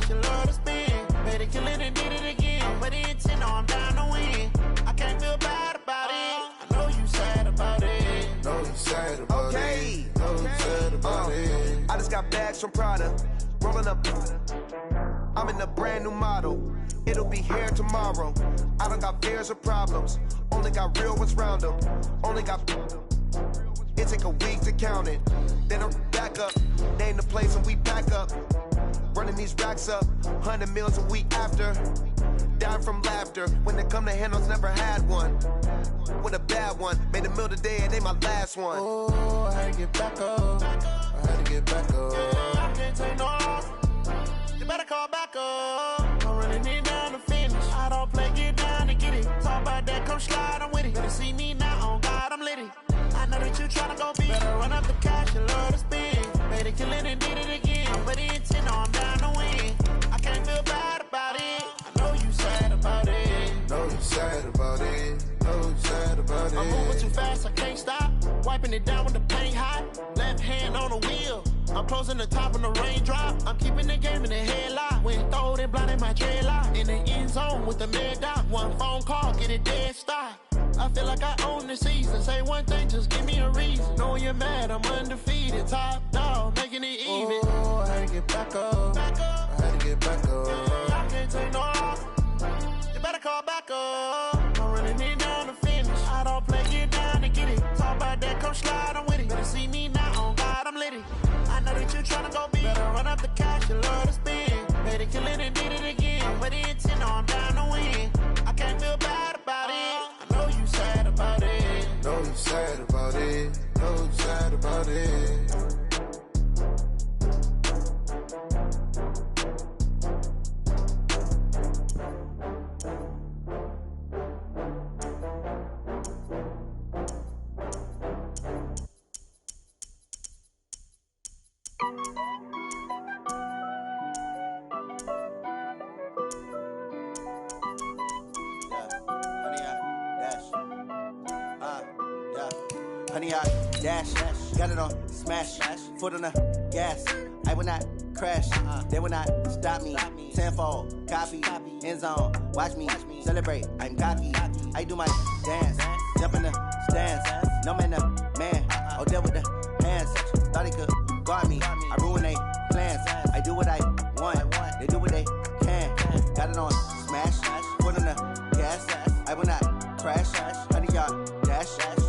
cash, you love to spend. Made it, kill it, and did it again. But the intent, no, I'm down to win. I can't feel bad about it. I know you sad about it. Know you sad about it. Know you sad about it. I just got bags from Prada. Rolling up. I'm in a brand new model. It'll be here tomorrow. I don't got fears or problems. Only got real ones round them. Only got. It take a week to count it. Then I'm back up. Name the place and we pack up. Running these racks up. 100 meals a week after. Dying from laughter. When they come to handles, never had one. With a bad one. Made a meal today and they my last one. Oh, I had to get back up. I had to get back up. I can't take no loss. You better call back up. I'm running it down to finish. I don't play, get down to get it. Talk about that, come slide, I'm with it. Better see me now, on God, I'm litty. I know that you tryna go big. Better run up the cash, you love to spend. Made it, kill it, and did it again. But the intent, no, I'm down to win. I can't feel bad about it. I know you sad about it. Know you sad about it. Know you sad about it. I'm moving too fast, I can't stop. Wiping it down with the paint hot. Left hand on the wheel. I'm closing the top on the raindrop. I'm keeping the game in the headlock. When throwed and blinded my dreadlock. In the end zone with the mad dot. One phone call, get it dead stop. I feel like I own the season. Say one thing, just give me a reason. Knowing you're mad, I'm undefeated. Top dog, making it even. Oh, I had to get back up. I had to get back up. I can't take no loss. You better call back up. I'm running it down to finish. I don't play, get down to get it. Talk about that, come slide, I'm with it. Better see me now, on God, I'm litty. I know that you tryna go big. Better run up the cash, you love to spend. Made it, kill it, and did it again. But the intent, no, I'm down to win. I can't feel bad about it. I know you sad about it. Know you sad about it. Know you sad about it. Honey, I dash, got it on smash, foot on the gas. I will not crash, they will not stop me. Tenfold, copy, end zone, watch me celebrate. I'm cocky, I do my dance, jump in the stands. No man, the man, oh, deal with the hands. Thought he could guard me, I ruin they plans. I do what I want, they do what they can. Got it on smash, foot on the gas. I will not crash, honey, y'all dash,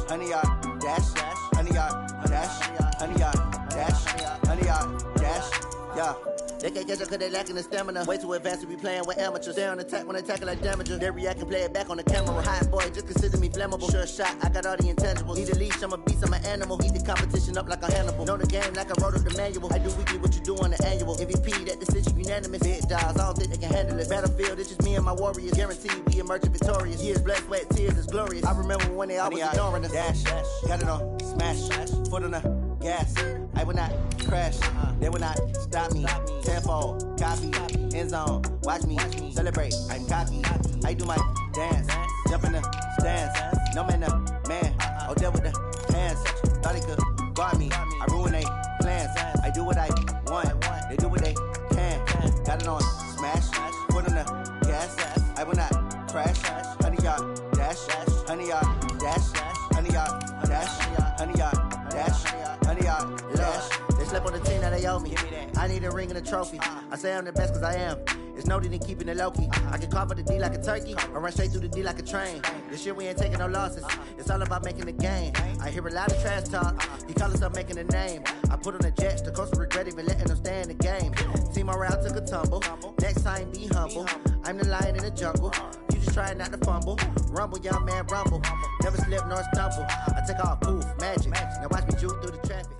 honey, y'all. Dash, honey yard, dash, honey yard, dash, honey yard, dash, yeah. They can't catch up cause they lacking the stamina. Way too advanced to be playing with amateurs. Stay on attack when they tackle like damager. They react and play it back on the camera. Hot boy, just consider me flammable. Sure shot, I got all the intangibles. Need a leash, I'm a beast, I'm an animal. Heat the competition up like a Hannibal. Know the game like I wrote up the manual. I do weekly what you do on the annual. MVP, that decision unanimous. Big dogs, I don't think they can handle it. Battlefield, it's just me and my warriors. Guaranteed we emerge victorious. Years, blood, sweat, tears, it's glorious. I remember when they always ignoring us. Dash, got it on smash, foot on the gas. I will not crash, they will not stop me. Tenfold, copy, end zone, watch me celebrate. I'm cocky, I do my dance, jump in the stands. No man, the man, oh, deal with the hands. Thought he could guard me, I ruin they plans. I do what I want, they do what they can. Got it on smash, foot on the gas. I will not crash, honey yard, dash, honey yard, dash, honey yard, dash, honey yard, dash, honey yard, dash. They slept on the team, now they owe me. I need a ring and a trophy. I say I'm the best cause I am. It's no need in keeping it low-key. I can carve up the D like a turkey, or run straight through the D like a train. This year we ain't taking no losses. It's all about making the game. I hear a lot of trash talk. He call himself making a name. I put on the Jets, the coach will regret even letting them stay in the game. Team morale took a tumble. Next time be humble. I'm the lion in the jungle. You just try not to fumble. Rumble, young man, rumble. Never slip nor stumble. I take off, poof, magic. Now watch me juke through the traffic.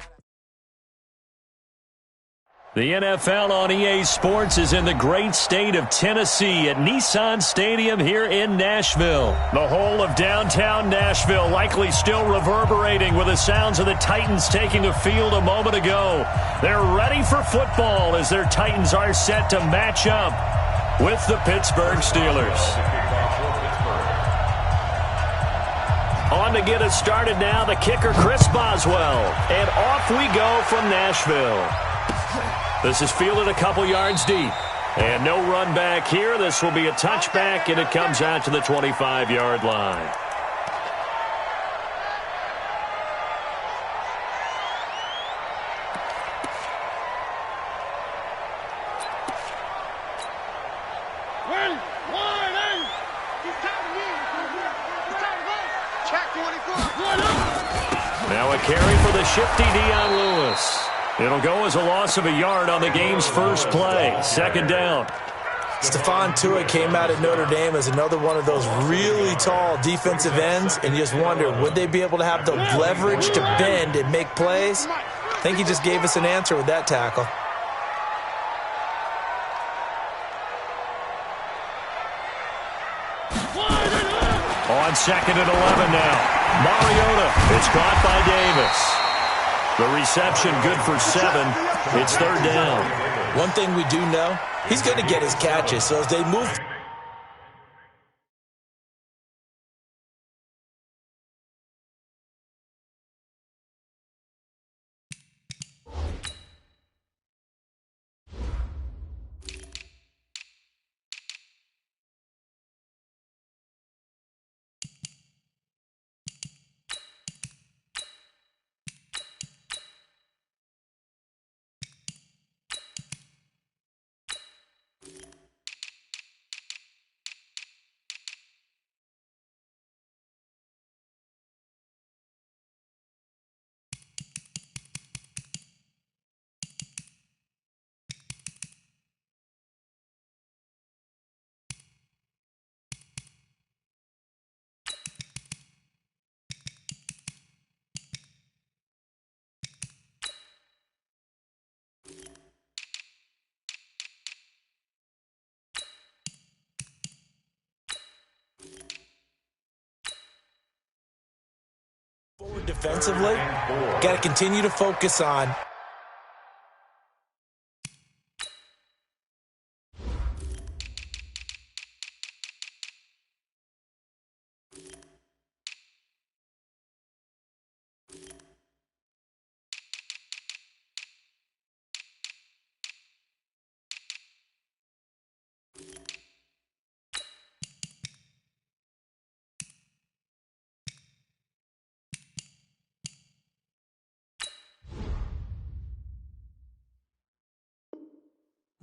The NFL on EA Sports is in the great state of Tennessee at Nissan Stadium here in Nashville. The whole of downtown Nashville likely still reverberating with the sounds of the Titans taking the field a moment ago. They're ready for football as their Titans are set to match up with the Pittsburgh Steelers. On to get us started now, the kicker Chris Boswell. And off we go from Nashville. This is fielded a couple yards deep. And no run back here. This will be a touchback, and it comes out to the 25-yard line. Now a carry for the shifty Dion Lewis. It'll go as a loss of a yard on the game's first play. Second down. Stephon Tuitt came out at Notre Dame as another one of those really tall defensive ends, and you just wonder, would they be able to have the leverage to bend and make plays? I think he just gave us an answer with that tackle. On second and 11 now. Mariota, it's caught by Davis. The reception good for 7. It's third down. One thing we do know, he's going to get his catches. So as they move... forward defensively, got to continue to focus on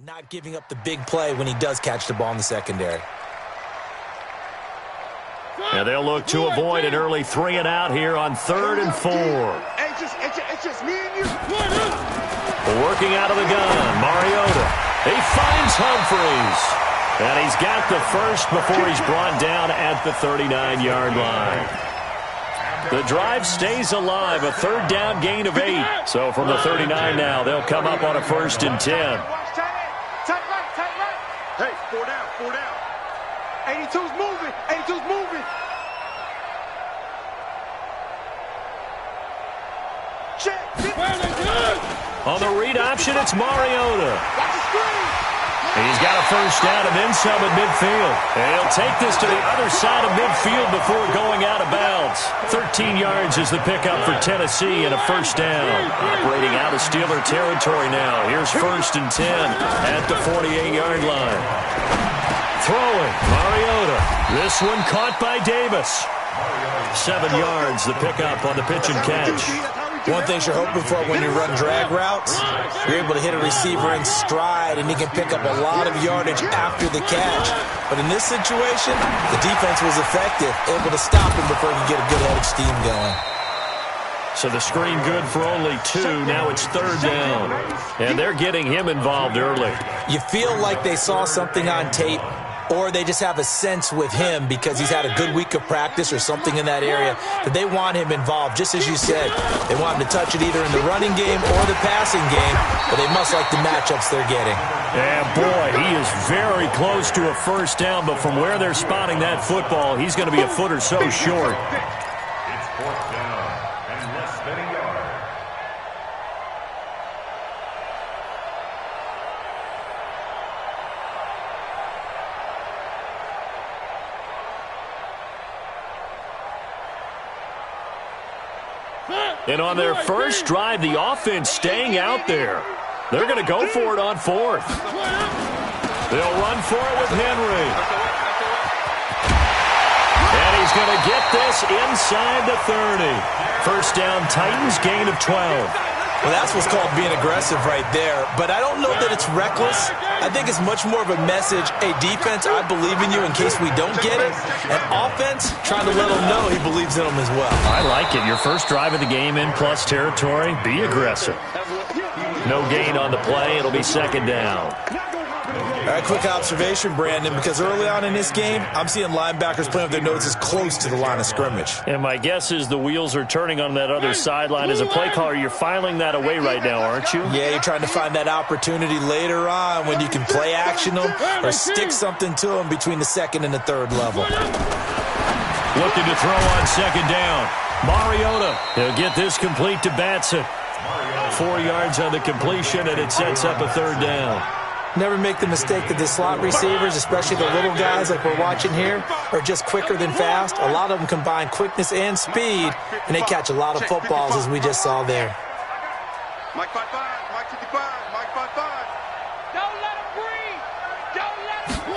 not giving up the big play when he does catch the ball in the secondary. And they'll look to avoid an early 3 and out here on 3rd and 4. It's just me and you. Working out of the gun, Mariota. He finds Humphreys. And he's got the first before he's brought down at the 39-yard line. The drive stays alive, a third down gain of 8. So from the 39 now, they'll come up on a 1st and 10. Hey, 4 down. 82's moving. 82's moving. Check. On the read option, it's Mariota. Watch the screen. He's got a first down and then some at midfield. And he'll take this to the other side of midfield before going out of bounds. 13 yards is the pickup for Tennessee and a first down. Operating out of Steeler territory now. Here's 1st and 10 at the 48-yard line. Throwing, Mariota. This one caught by Davis. 7 yards, the pickup on the pitch and catch. One thing you're hoping for when you run drag routes, you're able to hit a receiver in stride, and he can pick up a lot of yardage after the catch. But in this situation, the defense was effective, able to stop him before he could get a good head of steam going. So the screen good for only 2. Now it's 3rd down. And they're getting him involved early. You feel like they saw something on tape, or they just have a sense with him because he's had a good week of practice or something in that area that they want him involved. Just as you said, they want him to touch it either in the running game or the passing game, but they must like the matchups they're getting. And boy, he is very close to a first down, but from where they're spotting that football, he's going to be a foot or so short. It's 4th down and less than a yard. And on their first drive, the offense staying out there. They're going to go for it on 4th. They'll run for it with Henry. And he's going to get this inside the 30. First down, Titans, gain of 12. Well, that's what's called being aggressive right there. But I don't know that it's reckless. I think it's much more of a message. Hey, defense, I believe in you in case we don't get it. And offense, trying to let him know he believes in them as well. I like it. Your first drive of the game in plus territory, be aggressive. No gain on the play. It'll be second down. All right, quick observation, Brandon, because early on in this game, I'm seeing linebackers playing with their noses close to the line of scrimmage. And my guess is the wheels are turning on that other sideline. As a play caller, you're filing that away right now, aren't you? Yeah, you're trying to find that opportunity later on when you can play action them or stick something to them between the second and the third level. Looking to throw on second down. Mariota, he'll get this complete to Batson. 4 yards on the completion, and it sets up a third down. Never make the mistake that the slot receivers, especially the little guys like we're watching here, are just quicker than fast. A lot of them combine quickness and speed, and they catch a lot of footballs, as we just saw there. Mike 5-5, Mike 55, Mike 5-5. Don't let him breathe. Don't let him.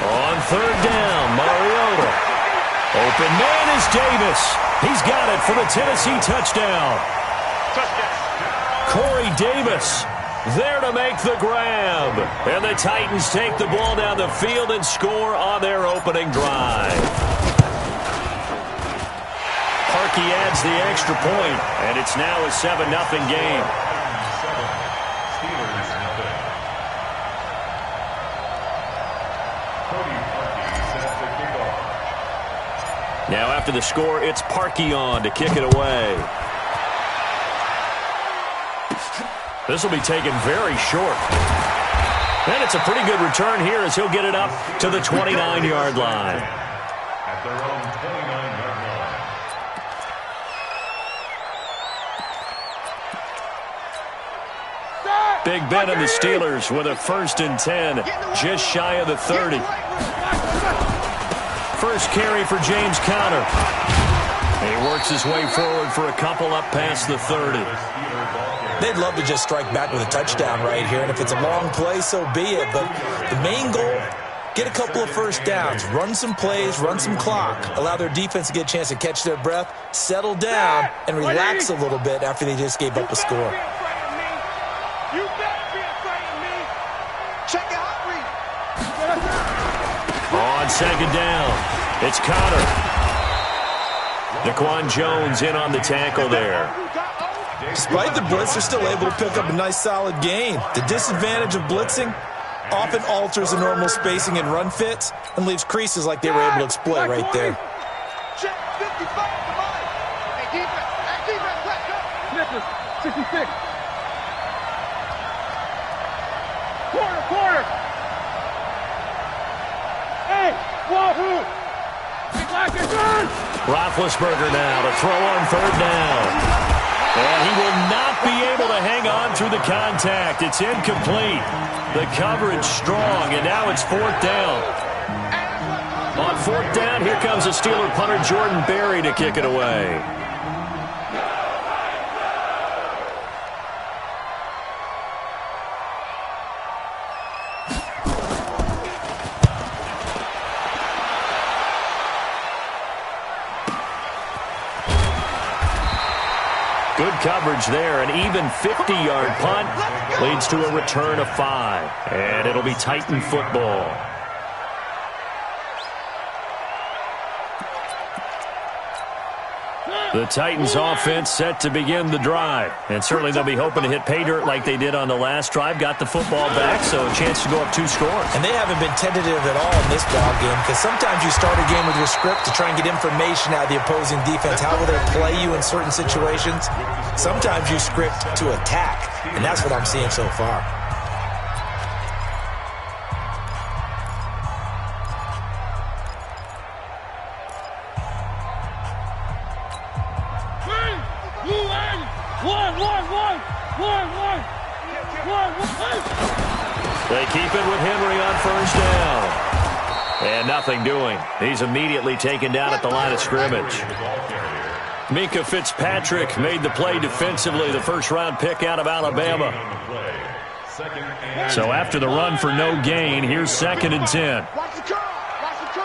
On third down, Mariota. Open man is Davis. He's got it for the Tennessee touchdown. Corey Davis there to make the grab. And the Titans take the ball down the field and score on their opening drive. Parkey adds the extra point, and it's now a 7-0 game. Now after the score, it's Parkey on to kick it away. This will be taken very short. And it's a pretty good return here as he'll get it up to the 29-yard line. At their own 29-yard line. Big Ben and the Steelers with a 1st and 10, just shy of the 30. First carry for James Conner. And he works his way forward for a couple up past the 30. They'd love to just strike back with a touchdown right here, and if it's a long play, so be it. But the main goal, get a couple of first downs, run some plays, run some clock, allow their defense to get a chance to catch their breath, settle down, and relax a little bit after they just gave up a score. You better be afraid of me. Check it out, Reed. On second down, it's Conner. Daquan Jones in on the tackle there. Despite the blitz, they're still able to pick up a nice solid gain. The disadvantage of blitzing often alters the normal spacing and run fits and leaves creases like they were able to exploit right there. Check 55 at the line. Hey, defense, let's go. Nicholas, 66. Quarter. Hey, wahoo. Roethlisberger now to throw on third down. And he will not be able to hang on through the contact. It's incomplete. The coverage strong, and now it's 4th down. On 4th down, here comes the Steeler punter Jordan Berry to kick it away. Good coverage there. An even 50-yard punt leads to a return of 5. And it'll be Titan football. The Titans offense set to begin the drive. And certainly they'll be hoping to hit pay dirt like they did on the last drive. Got the football back, so a chance to go up 2 scores. And they haven't been tentative at all in this ball game because sometimes you start a game with your script to try and get information out of the opposing defense. How will they play you in certain situations? Sometimes you script to attack, and that's what I'm seeing so far. They keep it with Henry on first down. And nothing doing. He's immediately taken down at the line of scrimmage. Minka Fitzpatrick made the play defensively, the first-round pick out of Alabama. So after the run for no gain, here's 2nd and 10. Watch the curl. Watch the curl.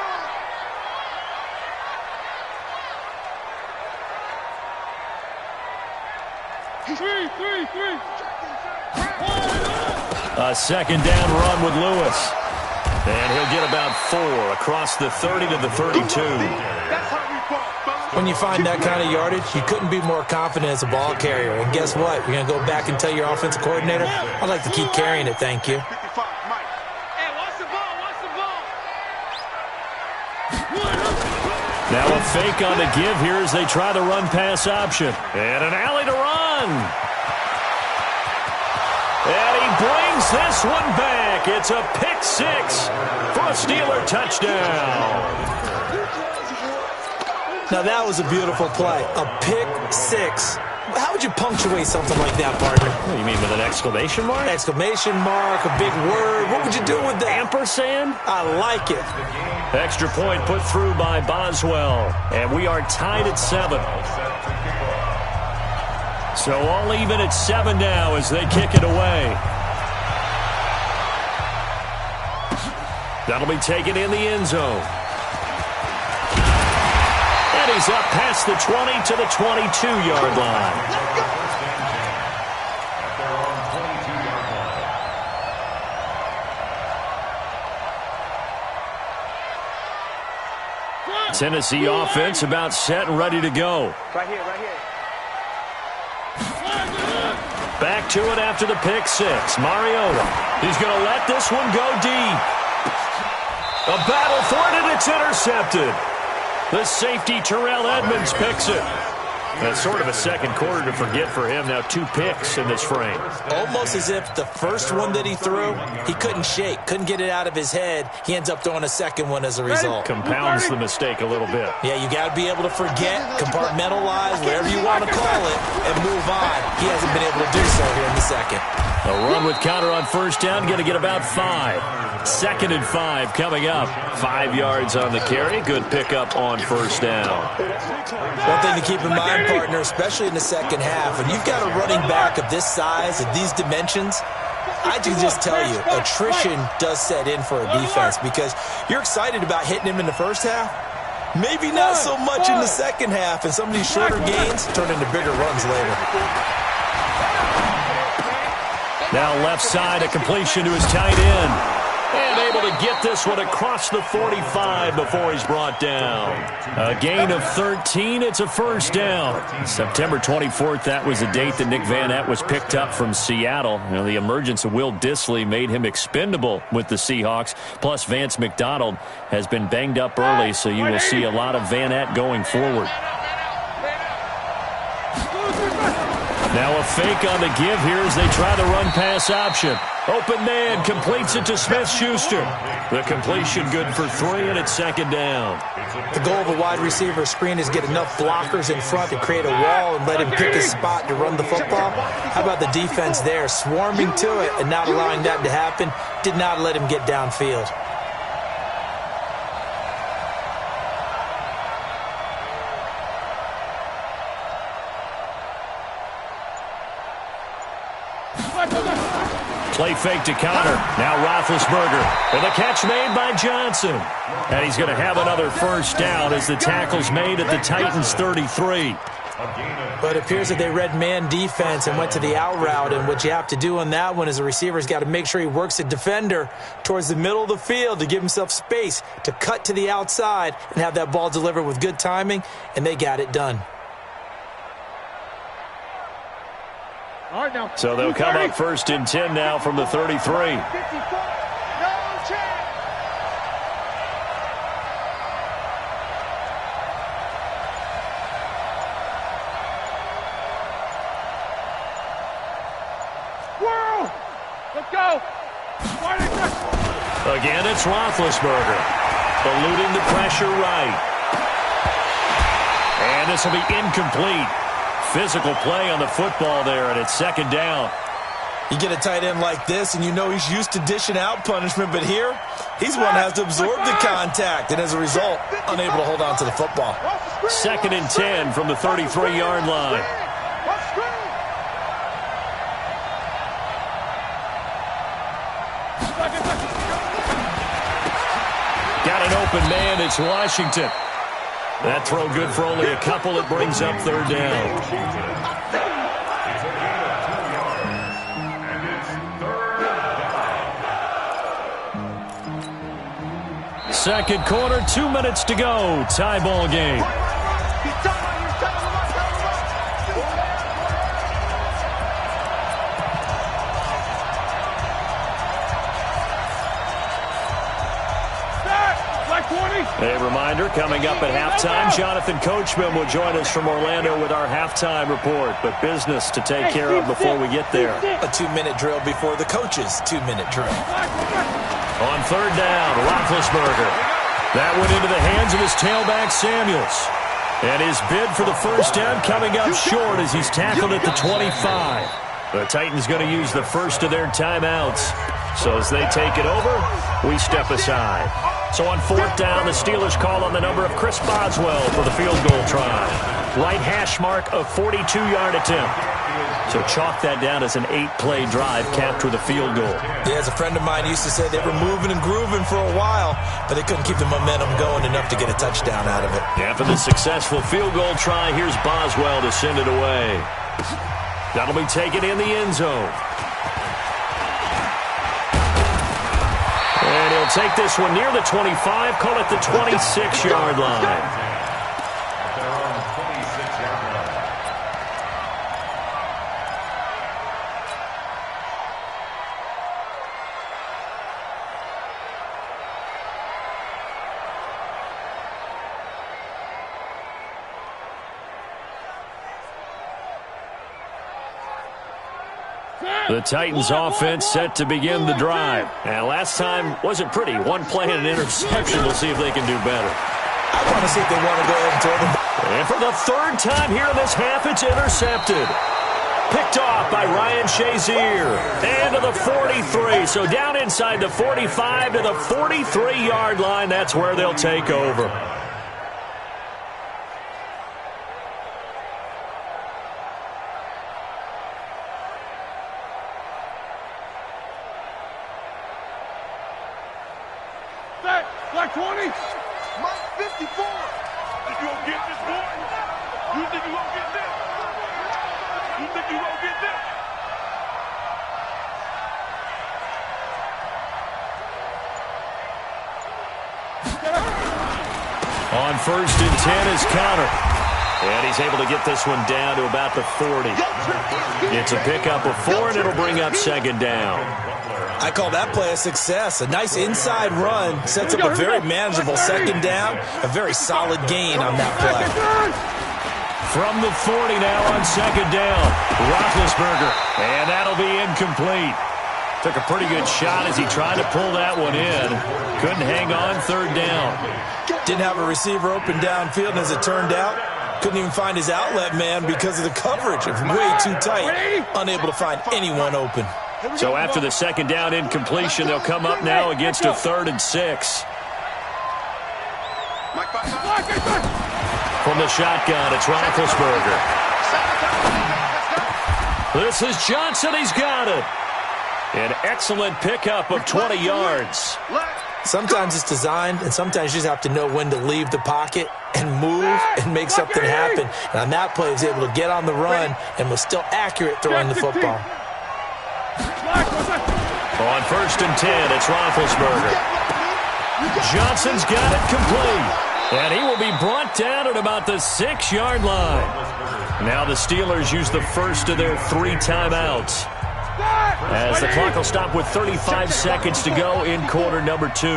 A 2nd down run with Lewis. And he'll get about 4 across the 30 to the 32. When you find that kind of yardage, you couldn't be more confident as a ball carrier. And guess what? You're going to go back and tell your offensive coordinator, I'd like to keep carrying it, thank you. Now a fake on the give here as they try the run-pass option. And an alley to run. And he brings this one back. It's a pick 6 for a Steeler touchdown. Now that was a beautiful play. A pick 6. How would you punctuate something like that, partner? What do you mean, with an exclamation mark? Exclamation mark, a big word. What would you do with that? Ampersand? I like it. Extra point put through by Boswell. And we are tied at 7. So all even at 7 now as they kick it away. That'll be taken in the end zone. And he's up past the 20 to the 22-yard line. Tennessee offense about set and ready to go. Right here, right here. Back to it after the pick 6. Mariota. He's going to let this one go deep. A battle for it, and it's intercepted. The safety, Terrell Edmonds, picks it. That's sort of a second quarter to forget for him. Now 2 picks in this frame. Almost as if the first one that he threw, he couldn't shake, couldn't get it out of his head. He ends up throwing a second one as a result. Compounds the mistake a little bit. Yeah, you got to be able to forget, compartmentalize, whatever you want to call it, and move on. He hasn't been able to do so here in the second. A run with counter on first down, going to get about 5. 2nd and 5 coming up. 5 yards on the carry. Good pickup on first down. One thing to keep in mind, partner, especially in the second half, when you've got a running back of this size and these dimensions, I can just tell you, attrition does set in for a defense because you're excited about hitting him in the first half. Maybe not so much in the second half, and some of these shorter gains turn into bigger runs later. Now left side, a completion to his tight end. And able to get this one across the 45 before he's brought down. A gain of 13. It's a first down. September 24th, that was the date that Nick Van Etten was picked up from Seattle. You know, the emergence of Will Dissly made him expendable with the Seahawks. Plus, Vance McDonald has been banged up early, so you will see a lot of Van Etten going forward. Now a fake on the give here as they try the run-pass option. Open man completes it to Smith-Schuster. The completion good for 3, and it's 2nd down. The goal of a wide receiver screen is get enough blockers in front to create a wall and let him pick a spot to run the football. How about the defense there, swarming to it and not allowing that to happen? Did not let him get downfield. Play fake to Connor. Now Roethlisberger. And the catch made by Johnson. And he's going to have another first down as the tackle's made at the Titans' 33. But it appears that they read man defense and went to the out route. And what you have to do on that one is the receiver's got to make sure he works the defender towards the middle of the field to give himself space to cut to the outside and have that ball delivered with good timing. And they got it done. So they'll come up 1st and 10 now from the 33. Let's go. Again, it's Roethlisberger. Eluding the pressure right. And this will be incomplete. Physical play on the football there, and it's 2nd down. You get a tight end like this, and you know he's used to dishing out punishment, but here, he's one that has to absorb the contact, and as a result, unable to hold on to the football. 2nd and 10 from the 33-yard line. Got an open man. It's Washington. That throw good for only a couple. It brings up third down. Second quarter, 2 minutes to go. Tie ball game. A reminder, coming up at halftime, Jonathan Coachman will join us from Orlando with our halftime report. But business to take care of before we get there. A 2-minute drill before the coach's 2-minute drill. On third down, Roethlisberger. That went into the hands of his tailback, Samuels. And his bid for the first down coming up short as he's tackled at the 25. The Titans going to use the first of their timeouts. So as they take it over, we step aside. So on fourth down, the Steelers call on the number of Chris Boswell for the field goal try. Right hash mark, a 42-yard attempt. So chalk that down as an 8-play drive capped with a field goal. Yeah, as a friend of mine used to say, they were moving and grooving for a while, but they couldn't keep the momentum going enough to get a touchdown out of it. After the successful field goal try, here's Boswell to send it away. That'll be taken in the end zone. And he'll take this one near the 25, call it the 26-yard line. The Titans offense set to begin the drive. And last time wasn't pretty. One play and an interception. We'll see if they can do better. I want to see if they want to go ahead and throw them. And for the third time here in this half, it's intercepted. Picked off by Ryan Shazier. And to the 43. So down inside the 45 to the 43-yard line. That's where they'll take over. Black 20. Mike 54. Think you gonna get this, boy? You think you gonna get this? You think you gonna get this? On first and 10 is Connor. And he's able to get this one down to about the 40. It's a pickup of 4, and it'll bring up second down. I call that play a success. A nice inside run sets up a very manageable second down. A very solid gain on that play. From the 40 now on second down, Roethlisberger. And that'll be incomplete. Took a pretty good shot as he tried to pull that one in. Couldn't hang on third down. Didn't have a receiver open downfield, and as it turned out, couldn't even find his outlet man because of the coverage. It was way too tight. Unable to find anyone open. So after the second down incompletion, they'll come up now against a 3rd and 6. From the shotgun, it's Roethlisberger. This is Johnson. He's got it. An excellent pickup of 20 yards. Sometimes it's designed, and sometimes you just have to know when to leave the pocket and move and make something happen. And on that play, he was able to get on the run and was still accurate throwing the football. On first and 10, it's Roethlisberger. Johnson's got it complete. And he will be brought down at about the 6-yard line. Now the Steelers use the first of their 3 timeouts, as the clock will stop with 35 seconds to go in quarter number 2.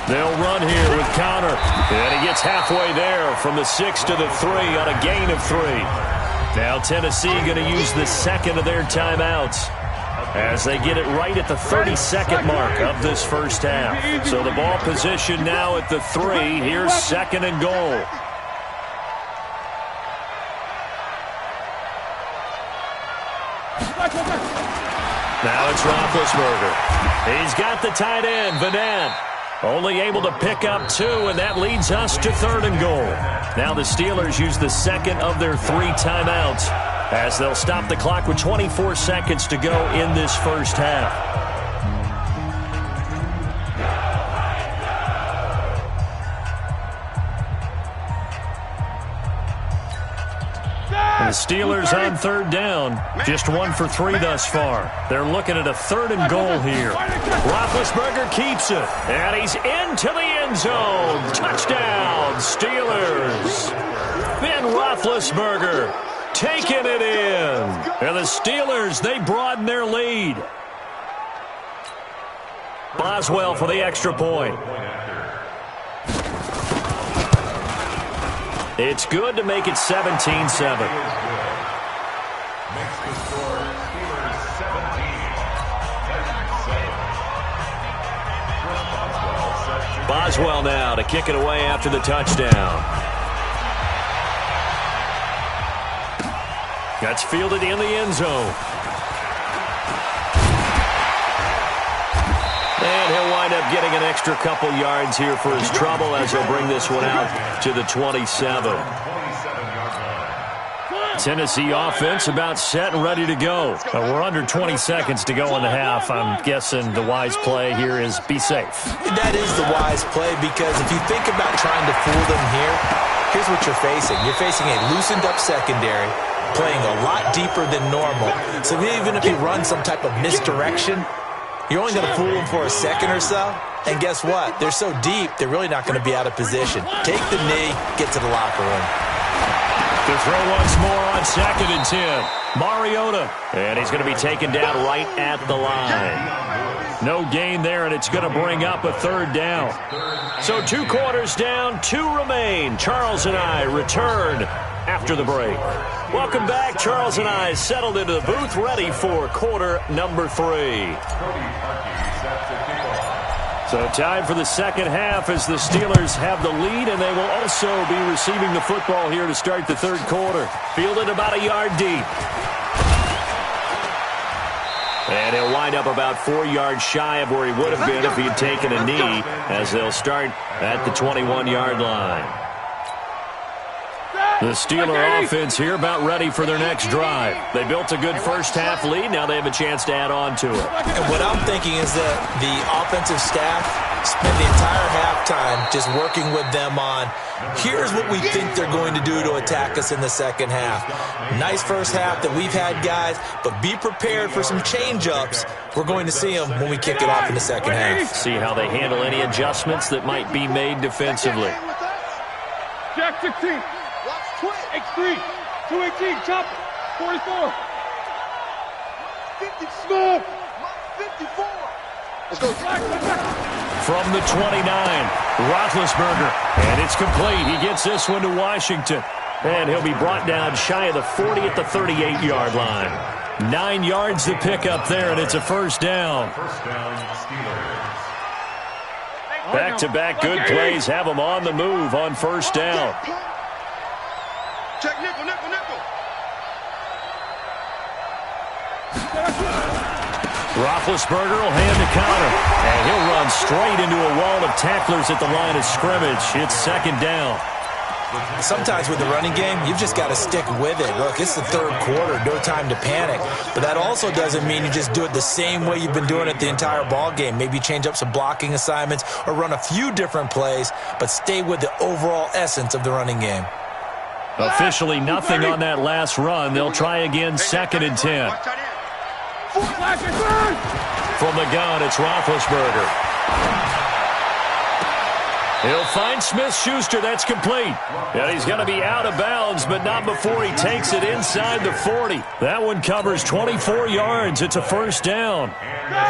They'll run here with Connor. And he gets halfway there from the 6 to the 3 on a gain of 3. Now Tennessee going to use the second of their timeouts as they get it right at the 32nd mark of this first half. So the ball position now at the 3. Here's second and goal. Now it's Roethlisberger. He's got the tight end, Vanette. Only able to pick up 2, and that leads us to 3rd and goal. Now the Steelers use the second of their 3 timeouts as they'll stop the clock with 24 seconds to go in this first half. The Steelers on 3rd down. Just 1 for 3 thus far. They're looking at a 3rd and goal here. Roethlisberger keeps it. And he's into the end zone. Touchdown, Steelers. Ben Roethlisberger taking it in. And the Steelers, they broaden their lead. Boswell for the extra point. It's good to make it 17-7. Boswell now to kick it away after the touchdown. That's fielded in the end zone. And he'll wind up getting an extra couple yards here for his trouble as he'll bring this one out to the 27. Tennessee offense about set and ready to go. We're under 20 seconds to go in the half. I'm guessing the wise play here is be safe. That is the wise play because if you think about trying to fool them here, here's what you're facing. You're facing a loosened up secondary, playing a lot deeper than normal. So even if you run some type of misdirection, you're only going to fool them for a second or so. And guess what? They're so deep, they're really not going to be out of position. Take the knee, get to the locker room. To throw once more on 2nd and 10. Mariota. And he's going to be taken down right at the line. No gain there, and it's going to bring up a 3rd down. So 2 quarters down, 2 remain. Charles and I return after the break. Welcome back. Charles and I settled into the booth, ready for quarter number 3. So time for the second half as the Steelers have the lead, and they will also be receiving the football here to start the 3rd quarter. Fielded about a yard deep. And he'll wind up about 4 yards shy of where he would have been if he had taken a knee, as they'll start at the 21-yard line. The Steeler offense here about ready for their next drive. They built a good first half lead. Now they have a chance to add on to it. And what I'm thinking is that the offensive staff spent the entire halftime just working with them on, here's what we think they're going to do to attack us in the second half. Nice first half that we've had, guys, but be prepared for some change-ups. We're going to see them when we kick it off in the second half. See how they handle any adjustments that might be made defensively. Jack 16. X3, 218, chop, 44. 50, smoke, 54. Let's go. From the 29, Roethlisberger, and it's complete. He gets this one to Washington, and he'll be brought down shy of the 40 at the 38-yard line. 9 yards to pick up there, and it's a 1st down. Back-to-back good plays have them on the move on 1st down. Check nickel, nickel, nickel. Roethlisberger will hand the counter, and he'll run straight into a wall of tacklers at the line of scrimmage. It's 2nd down. Sometimes with the running game, you've just got to stick with it. Look, it's the 3rd quarter, no time to panic. But that also doesn't mean you just do it the same way you've been doing it the entire ball game. Maybe change up some blocking assignments or run a few different plays, but stay with the overall essence of the running game. Officially nothing on that last run. They'll try again 2nd and 10. From the gun, it's Roethlisberger. He'll find Smith-Schuster. That's complete. And he's going to be out of bounds, but not before he takes it inside the 40. That one covers 24 yards. It's a 1st down.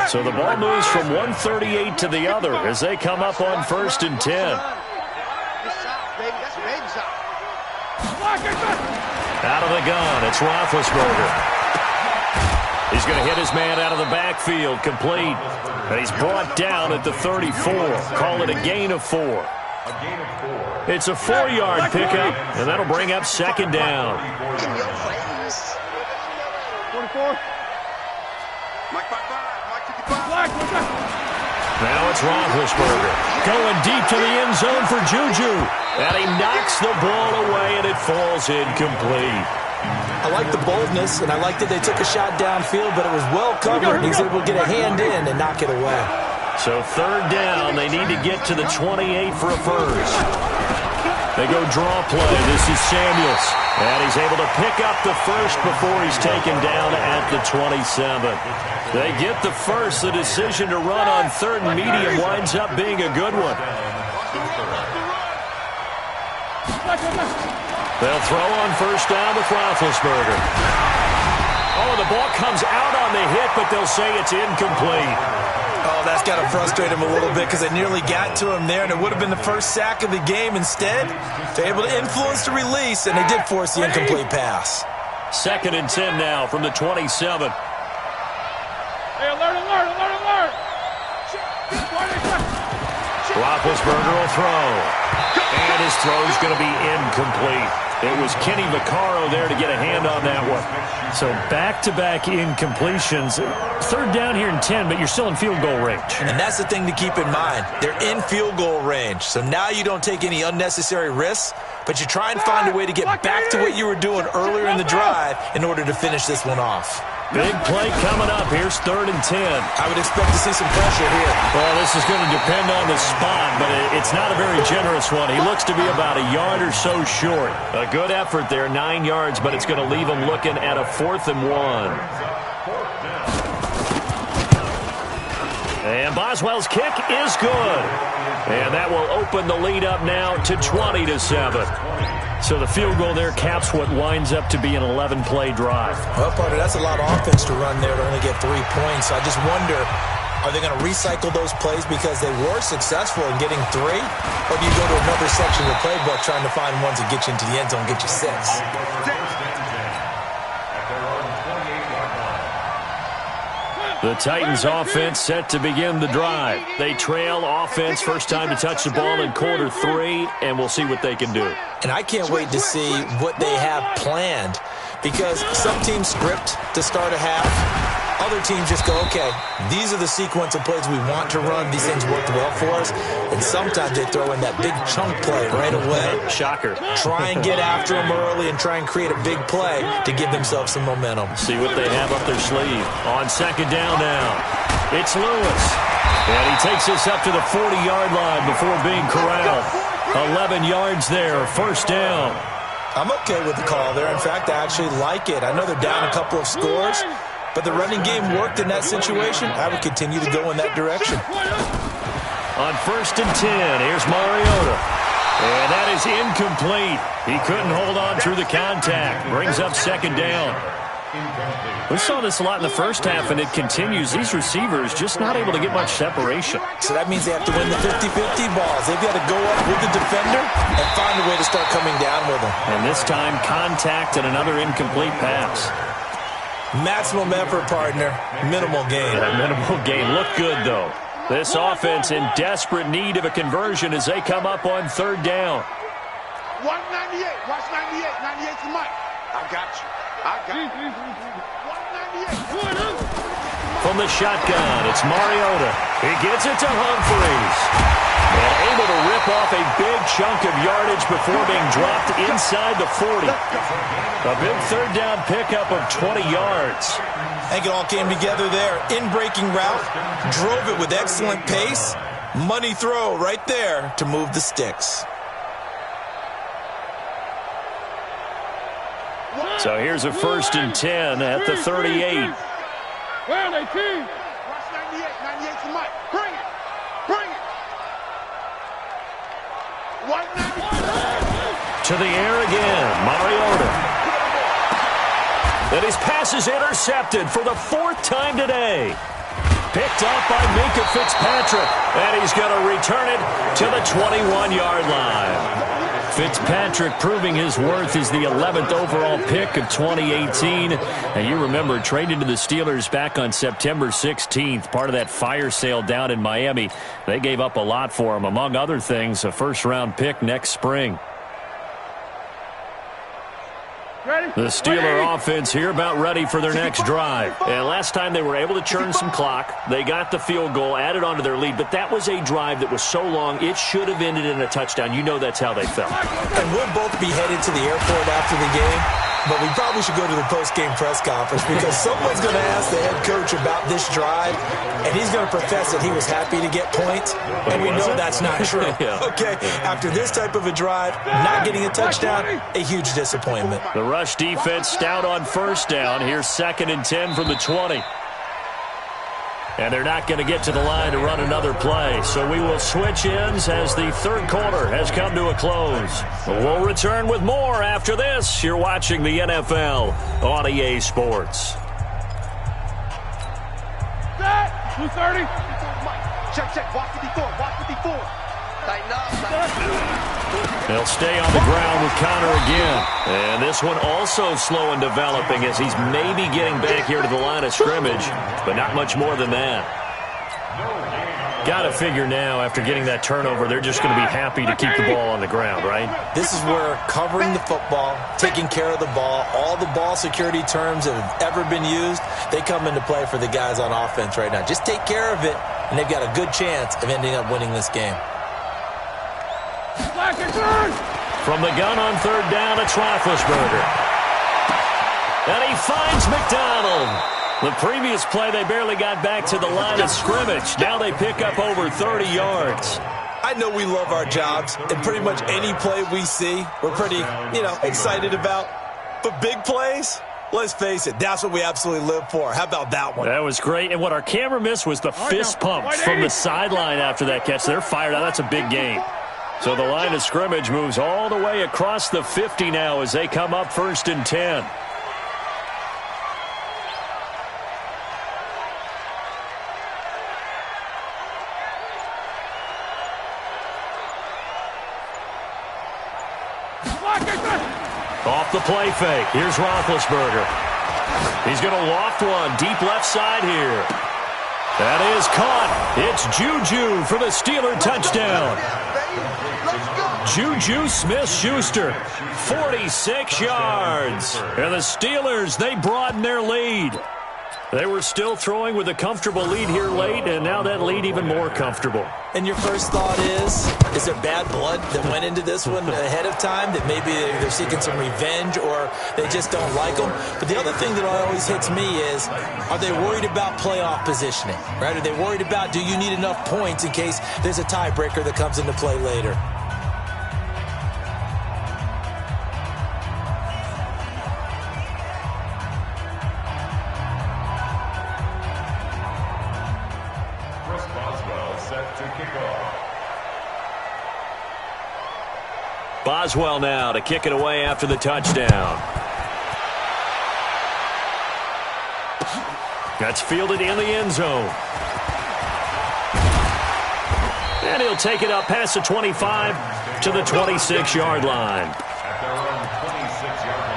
So the ball moves from 138 to the other as they come up on 1st and 10. Out of the gun, it's Roethlisberger. He's going to hit his man out of the backfield, complete. And he's brought down at the 34. Call it a gain of 4. It's a 4-yard pickup, and that'll bring up 2nd down. 44. Now it's Roethlisberger. going deep to the end zone for Juju. And he knocks the ball away, and it falls incomplete. I like the boldness, and I like that they took a shot downfield, but it was well covered, and he's able to get a hand in and knock it away. So third down, they need to get to the 28 for a first. They go draw play. This is Samuels. And he's able to pick up the first before he's taken down at the 27. They get the first. The decision to run on third and medium winds up being a good one. They'll throw on first down with Roethlisberger. Oh, the ball comes out on the hit, but they'll say it's incomplete. Oh, that's got to frustrate him a little bit because they nearly got to him there, and it would have been the first sack of the game. Instead, they're able to influence the release, and they did force the incomplete pass. 2nd and 10 now from the 27. Hey, alert! Roethlisberger will throw. And his throw is going to be incomplete. It was Kenny Vaccaro there to get a hand on that one. So back-to-back incompletions. Third down here in 10, but you're still in field goal range. And that's the thing to keep in mind. They're in field goal range. So now you don't take any unnecessary risks, but you try and find a way to get back to what you were doing earlier in the drive in order to finish this one off. Big play coming up. Here's 3rd and 10. I would expect to see some pressure here. Well, this is going to depend on the spot, but it's not a very generous one. He looks to be about a yard or so short. A good effort there, 9 yards, but it's going to leave him looking at a 4th and 1. And Boswell's kick is good. And that will open the lead up now to 20-7. So the field goal there caps what winds up to be an 11-play drive. Well, partner, that's a lot of offense to run there to only get 3 points. I just wonder, are they going to recycle those plays because they were successful in getting 3? Or do you go to another section of the playbook trying to find ones that get you into the end zone and get you 6? The Titans offense set to begin the drive. They trail offense, first time to touch the ball in quarter 3, and we'll see what they can do. And I can't wait to see what they have planned, because some teams script to start a half. Other teams just go, okay, these are the sequence of plays we want to run. These things worked well for us. And sometimes they throw in that big chunk play right away. Shocker. Try and get after them early and try and create a big play to give themselves some momentum. See what they have up their sleeve. On 2nd down now, it's Lewis. And he takes us up to the 40-yard line before being corralled. 11 yards there, first down. I'm okay with the call there. In fact, I actually like it. I know they're down a couple of scores, but the running game worked in that situation. I would continue to go in that direction. On 1st and 10, here's Mariota. And that is incomplete. He couldn't hold on through the contact. Brings up 2nd down. We saw this a lot in the first half, and it continues. These receivers just not able to get much separation. So that means they have to win the 50-50 balls. They've got to go up with the defender and find a way to start coming down with them. And this time, contact and another incomplete pass. Maximum effort, partner. Minimal gain. Minimal gain. Look good, though. This offense in desperate need of a conversion as they come up on 3rd down. 198. Watch 98. 98 to Mike. I got you. 198. From the shotgun, it's Mariota. He gets it to Humphries. And able to rip off a big chunk of yardage before being dropped inside the 40. A big 3rd down pickup of 20 yards. I think it all came together there. In-breaking route, drove it with excellent pace. Money throw right there to move the sticks. So here's a 1st and 10 at the 38. Where are they, team? Watch 98. 98 to Mike. Bring it. Bring it. 198. To the air again, Mariota. And his pass is intercepted for the 4th time today. Picked off by Minkah Fitzpatrick. And he's going to return it to the 21-yard line. Fitzpatrick proving his worth as the 11th overall pick of 2018. And you remember, traded to the Steelers back on September 16th, part of that fire sale down in Miami. They gave up a lot for him, among other things, a first-round pick next spring. The Steeler offense here about ready for their next drive. And last time they were able to churn some clock. They got the field goal, added on to their lead. But that was a drive that was so long, it should have ended in a touchdown. You know that's how they felt. And we'll both be headed to the airport after the game. But we probably should go to the post-game press conference because someone's going to ask the head coach about this drive, and he's going to profess that he was happy to get points, and we know that's not true. Yeah. Okay, after this type of a drive, not getting a touchdown, a huge disappointment. The rush defense stout on first down. Here's 2nd and 10 from the 20. And they're not going to get to the line to run another play. So we will switch ends as the third quarter has come to a close. We'll return with more after this. You're watching the NFL on EA Sports. 230. Check. Watch 54. Tighten up. They'll stay on the ground with Connor again. And this one also slow in developing as he's maybe getting back here to the line of scrimmage, but not much more than that. Got to figure now, after getting that turnover, they're just going to be happy to keep the ball on the ground, right? This is where covering the football, taking care of the ball, all the ball security terms that have ever been used, they come into play for the guys on offense right now. Just take care of it, and they've got a good chance of ending up winning this game. From the gun on third down, it's Roethlisberger. And he finds McDonald. The previous play, they barely got back to the line of scrimmage. Now they pick up over 30 yards. I know we love our jobs, and pretty much any play we see, we're pretty, excited about. But big plays, let's face it, that's what we absolutely live for. How about that one? That was great. And what our camera missed was the fist pumps from the sideline after that catch. They're fired out. That's a big game. So the line of scrimmage moves all the way across the 50 now as they come up 1st and 10. Off the play fake. Here's Roethlisberger. He's going to loft one deep left side here. That is caught. It's Juju for the Steeler touchdown. Juju Smith-Schuster, 46 yards. And the Steelers, they broaden their lead. They were still throwing with a comfortable lead here late, and now that lead even more comfortable. And your first thought is there bad blood that went into this one ahead of time, that maybe they're seeking some revenge or they just don't like them? But the other thing that always hits me is, are they worried about playoff positioning, right? Are they worried about, do you need enough points in case there's a tiebreaker that comes into play later? Boswell now to kick it away after the touchdown. That's fielded in the end zone. And he'll take it up past the 25 to the 26-yard line. At their own 26-yard line.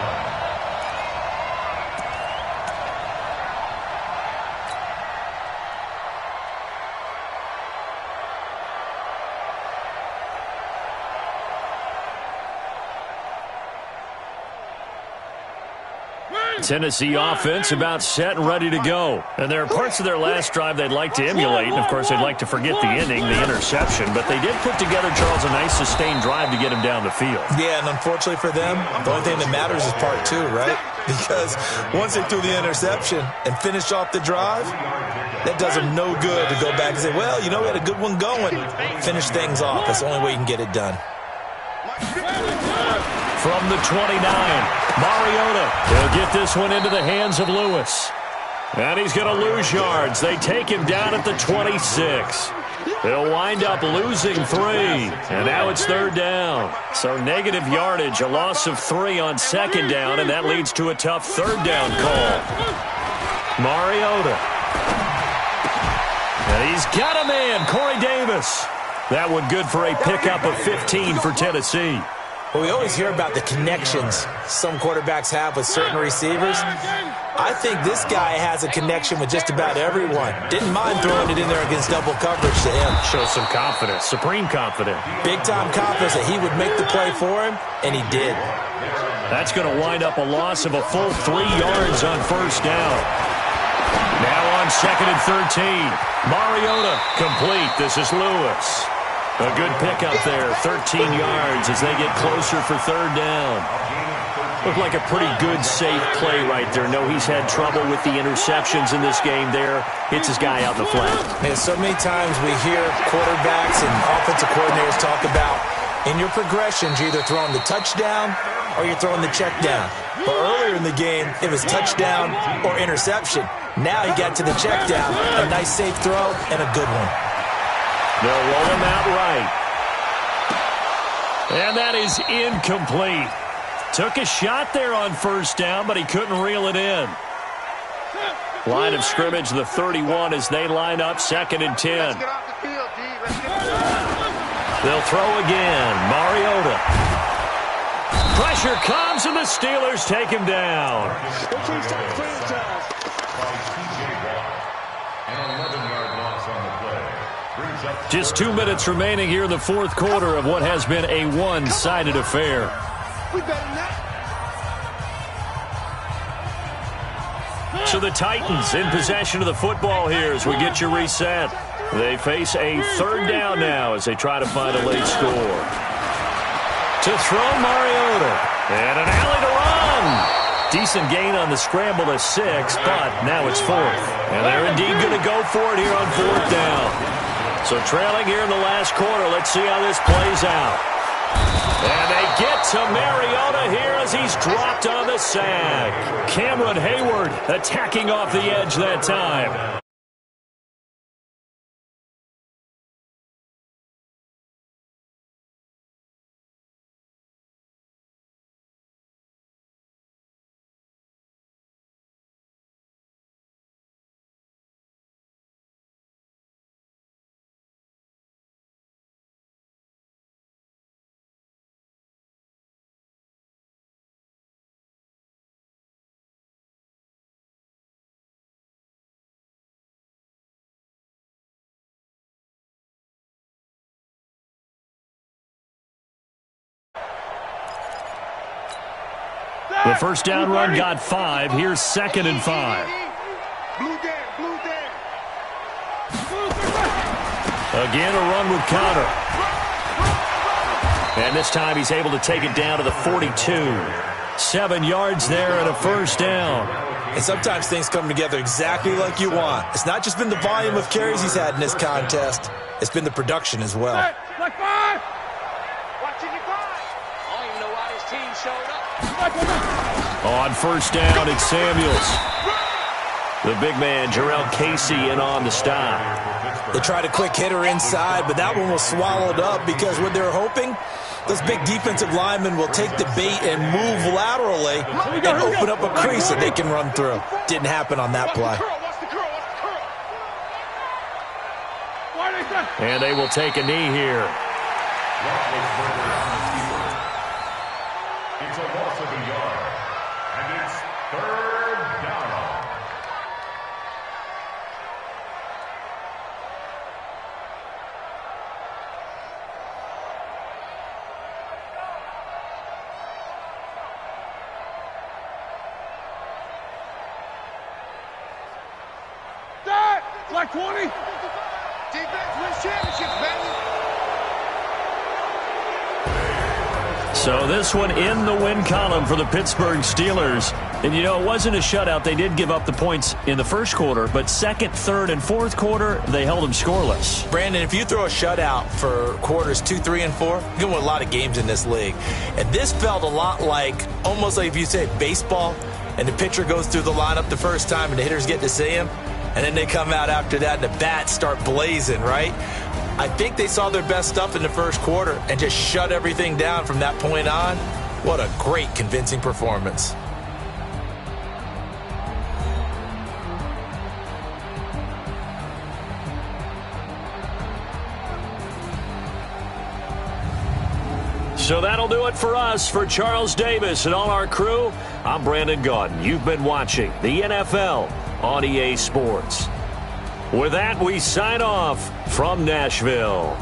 Tennessee offense about set and ready to go. And there are parts of their last drive they'd like to emulate. And, of course, they'd like to forget the ending, the interception. But they did put together, Charles, a nice sustained drive to get him down the field. Yeah, and unfortunately for them, the only thing that matters is part two, right? Because once they threw the interception and finished off the drive, that does them no good to go back and say, well, we had a good one going. Finish things off. That's the only way you can get it done. From the 29, Mariota. He'll get this one into the hands of Lewis. And he's going to lose yards. They take him down at the 26. They'll wind up losing 3. And now it's third down. So negative yardage, a loss of 3 on second down, and that leads to a tough third down call. Mariota. And he's got a man, Corey Davis. That one good for a pickup of 15 for Tennessee. Well, we always hear about the connections some quarterbacks have with certain receivers. I think this guy has a connection with just about everyone. Didn't mind throwing it in there against double coverage to him. Shows some confidence, supreme confidence. Big-time confidence that he would make the play for him, and he did. That's going to wind up a loss of a full 3 yards on first down. Now on 2nd and 13. Mariota complete. This is Lewis. A good pickup there, 13 yards as they get closer for 3rd down. Looked like a pretty good, safe play right there. No, he's had trouble with the interceptions in this game there. Hits his guy out in the flat. Man, so many times we hear quarterbacks and offensive coordinators talk about in your progressions, you're either throwing the touchdown or you're throwing the check down. But earlier in the game, it was touchdown or interception. Now he got to the check down, a nice safe throw, and a good one. They'll roll him out right. And that is incomplete. Took a shot there on first down, but he couldn't reel it in. Line of scrimmage, the 31, as they line up 2nd and 10. They'll throw again. Mariota. Pressure comes, and the Steelers take him down. Just 2 minutes remaining here in the 4th quarter of what has been a one-sided affair. So the Titans in possession of the football here as we get you reset. They face a 3rd down now as they try to find a late score. To throw Mariota. And an alley to run. Decent gain on the scramble to 6, but now it's 4th. And they're indeed going to go for it here on 4th down. So trailing here in the last quarter. Let's see how this plays out. And they get to Mariota here as he's dropped on the sack. Cameron Hayward attacking off the edge that time. The first down run got 5. Here's 2nd and 5. Again, a run with counter. And this time he's able to take it down to the 42. 7 yards there and a first down. And sometimes things come together exactly like you want. It's not just been the volume of carries he's had in this contest. It's been the production as well. Like 5. Watching your 5. I don't even know why this team showed up. On first down, it's Samuels. The big man, Jarrell Casey, in on the stop. They tried a quick hitter inside, but that one was swallowed up because what they were hoping, those big defensive linemen will take the bait and move laterally and open up a crease that they can run through. Didn't happen on that play. And they will take a knee here. It's a loss of a yard, and it's 3rd down. That, like 20. Defense wins championship, baby. So this one in the win column for the Pittsburgh Steelers. And, you know, it wasn't a shutout. They did give up the points in the first quarter, but 2nd, 3rd, and 4th quarter, they held them scoreless. Brandon, if you throw a shutout for quarters 2, 3, and 4, you're going to win a lot of games in this league. And this felt a lot like, almost like if you say baseball, and the pitcher goes through the lineup the first time and the hitters get to see him, and then they come out after that and the bats start blazing, right? I think they saw their best stuff in the first quarter and just shut everything down from that point on. What a great, convincing performance. So that'll do it for us. For Charles Davis and all our crew, I'm Brandon Gaudin. You've been watching the NFL on EA Sports. With that, we sign off from Nashville.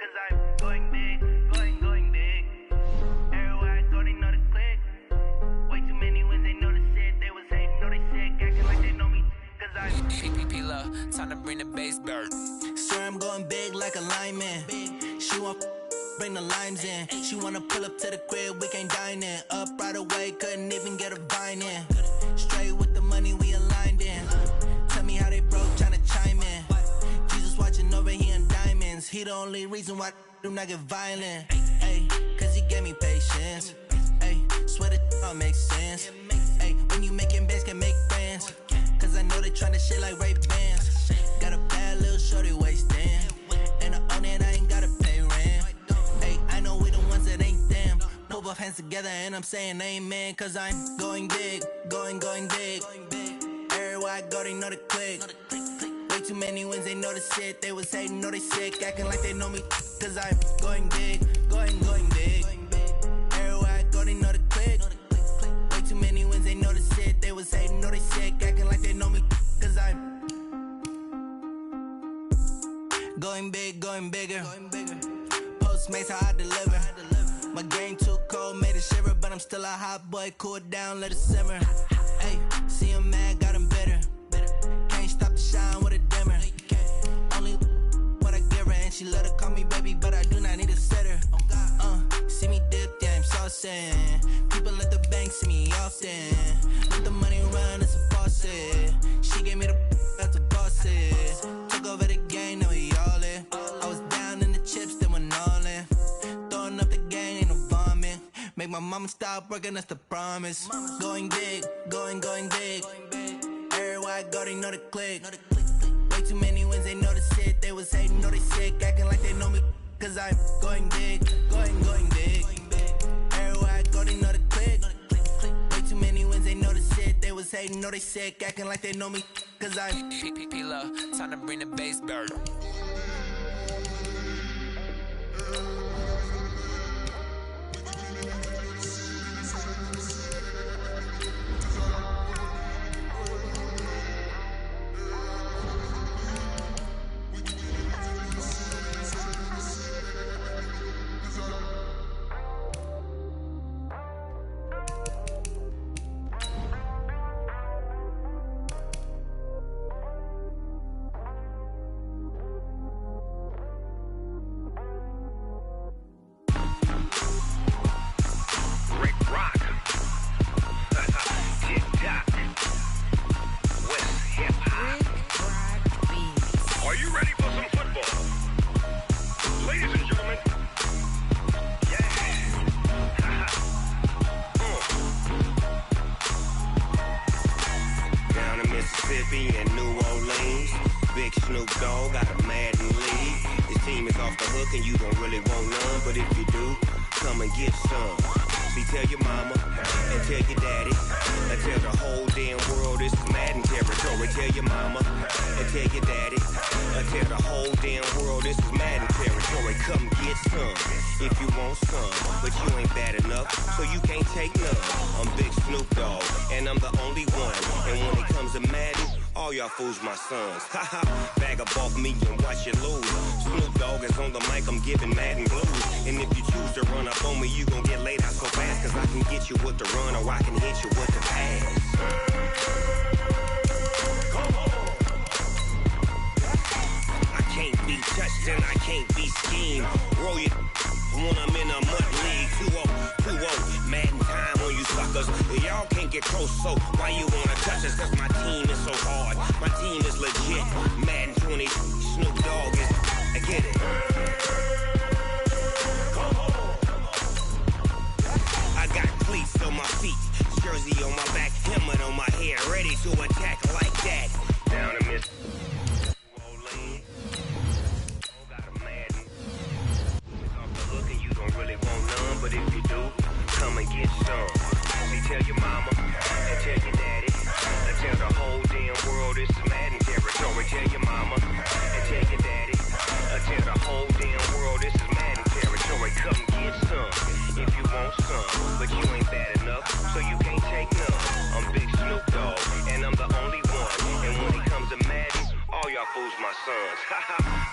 cause I'm going big, going big. Everywhere I go, they know the click. Way too many wins, they know the shit. They was hating, know they sick, acting like they know me, cause I'm PPP love, time to bring the bass bird. Swear I'm going big like a lineman. She want bring the limes in. She wanna pull up to the crib, we can't dine in. Up right away, couldn't even get a vine in. Straight with the money, we aligned in. Tell me how they broke, tryna chime in. Jesus watching over, he in diamonds. He the only reason why do not get violent. Ay, cause he gave me patience. Ay, swear that all makes sense. Ay, when you making bands, can make friends. Cause I know they tryna shit like Ray-Bans. Got a bad little shorty wasting. And I own it, I ain't gotta pay rent. Ay, I know we the ones that ain't them. Pull both hands together and I'm saying amen. Cause I'm going big, going big. Everywhere I go, they know the click. Way too many wins, they know the shit. They was hating, know they sick, acting like they know me. Cause I'm going big, going big. Everywhere I go, they know the click. Way too many wins, they know the shit. They was hating, know they sick, acting like they know me. Cause I'm going big, going bigger. Postmates how I deliver. My game too cold, made it shiver, but I'm still a hot boy. Cool it down, let it simmer. Hey, see him mad, got him bitter. Can't stop the shine with a dimmer. Only what I give her, and she let her call me baby, but I do not need a sitter. See me dip, yeah, I'm saucing. People at the bank see me often. Let the money run, it's a faucet. She gave me the to boss it. Took over the game, now we all in. I was down in the chips, then went all in. Throwing up the game, ain't no vomit. Make my mama stop working, that's the promise. Going big, going big. Everywhere I go, they know the click. Way too many wins, they know the shit. They was hating, know they sick, acting like they know me. Cause I'm going big, going big. Everywhere I go, they know the click. Way too many wins, they know the shit. They was hating, know they sick, acting like they know me. Cause I'm PPP love, time to bring the bass bird. Fools my sons. Haha, bag up off me and watch you lose. Snoop Dogg is on the mic, I'm giving Madden blues. And if you choose to run up on me, you gon' get laid out so fast. Cause I can get you with the run or I can hit you with the pass. Come on. I can't be touched and I can't be schemed. Roll you when I'm in a mud league. 2-0, Madden time on you suckers. Y'all can't get close, so why you wanna touch us? Cause my team is so hard. My team is legit. Madden 20, Snoop Dogg is. I get it. Come on. I got cleats on my feet, jersey on my back, helmet on my head, ready to attack like that. Down to miss. Got a Madden. It's off the hook and you don't really want none, but if you do, come and get some. See, tell your mama and tell your daddy. And tell the whole damn world this is Madden territory. Tell your mama and tell your daddy. And tell the whole damn world this is Madden territory. Come get some if you want some. But you ain't bad enough, so you can't take none. I'm Big Snoop Dogg, and I'm the only one. And when it comes to Madden, all y'all fools my sons.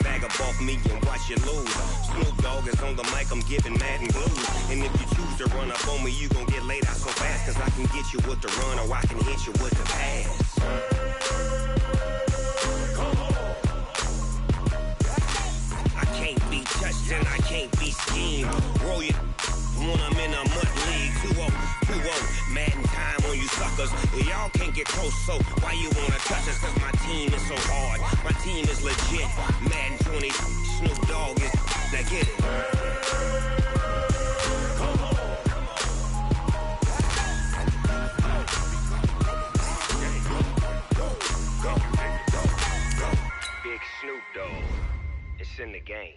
Bag up off me and watch you lose. Snoop Dogg is on the mic, I'm giving Madden blues. And if you choose to run up on me, you gon' get laid out so fast. Cause I can get you with the run or I can hit you with the pass. I can't be touched and I can't be schemed. Roll you when I'm in a mud league. 2-0, Madden time on you suckers. Y'all can't get close, so why you wanna touch us? Cause my team is so hard, my team is legit. Madden 20, Snoop Dogg is, now get it. Big Snoop Dogg, it's in the game.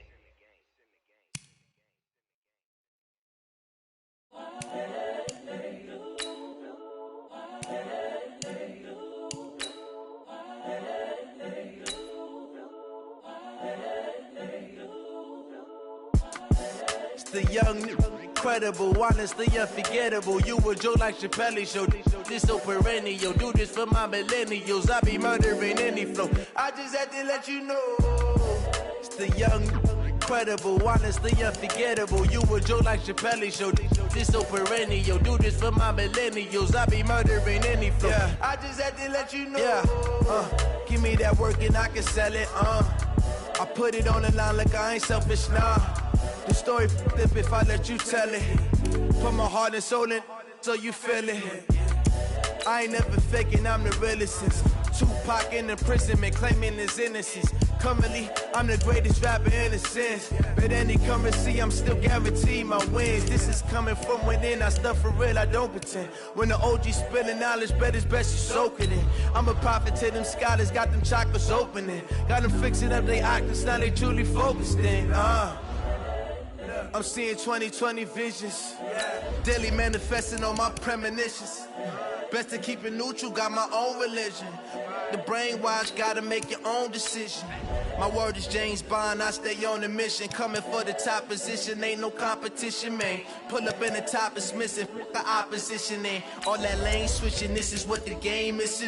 It's the young, incredible, honestly unforgettable. You a joke like Chappelle show. This so perennial. Do this for my millennials. I be murdering any flow. I just had to let you know. It's the young, incredible, honestly unforgettable. You a joke like Chappelle show. This so perennial. Do this for my millennials. I be murdering any flow. Yeah. I just had to let you know. Yeah. Give me that work and I can sell it. I put it on the line like I ain't selfish, nah. The story flip if I let you tell it. Put my heart and soul in so you feel it. I ain't never faking, I'm the realest since Tupac in imprisonment, claiming his innocence. Currently, I'm the greatest rapper in a sense. But any currency, I'm still guaranteed my wins. This is coming from within, I stuff for real, I don't pretend. When the OG spilling knowledge, bet it's best you soak it in. I'm a prophet to them scholars, got them chakras opening. Got them fixing up they octaves, now they truly focused in. I'm seeing 2020 visions. Daily manifesting on my premonitions. Best to keep it neutral, got my own religion. The brainwash, gotta make your own decision. My word is James Bond, I stay on a mission. Coming for the top position, ain't no competition, man. Pull up in the top, it's missing, the opposition, ain't all that lane switching, this is what the game is.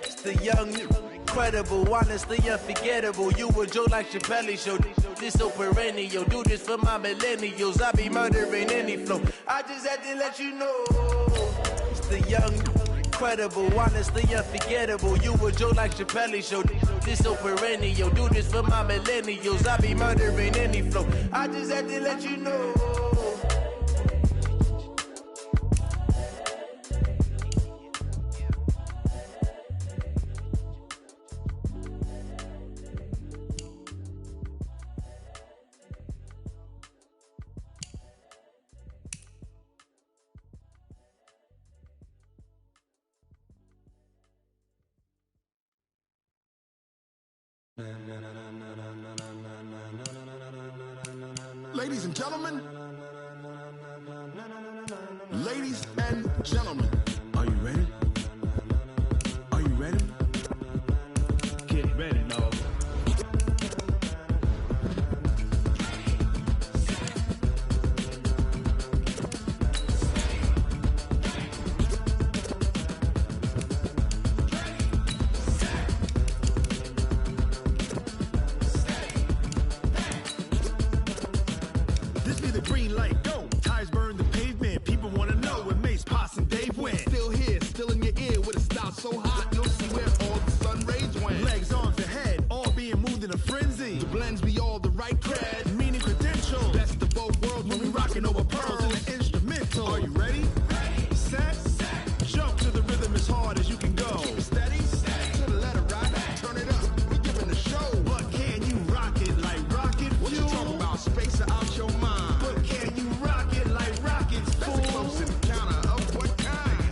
It's the young, incredible, honestly unforgettable. You a joke like Chappelle show. This so perennial. Do this for my millennials. I be murdering any flow. I just had to let you know. It's the young, incredible, honestly unforgettable. You a joke like Chappelle show. This so perennial. Do this for my millennials. I be murdering any flow. I just had to let you know. Ladies and gentlemen, ladies and gentlemen, are you ready? Are you ready? Get ready, dog. Green light, go. Tires burn the pavement. People wanna know where Mace, Posse, and Dave went. Still here, still in your ear with a style so hot, you'll see where all the sun rays went. Legs, arms, and head, all being moved in a frenzy. The blends be all the right cred, meaning credentials. Best of both worlds when we rockin' over pearls in the instrumental. Are you ready? Ready. Set. Jump to the rhythm as hard as you can go. Steady. To the letter right. Turn it up. We giving the show. But can you rock it like rocket fuel? What you talking about? Space out your mind. Can you rock it like rockets, fool? That's a close encounter of what kind?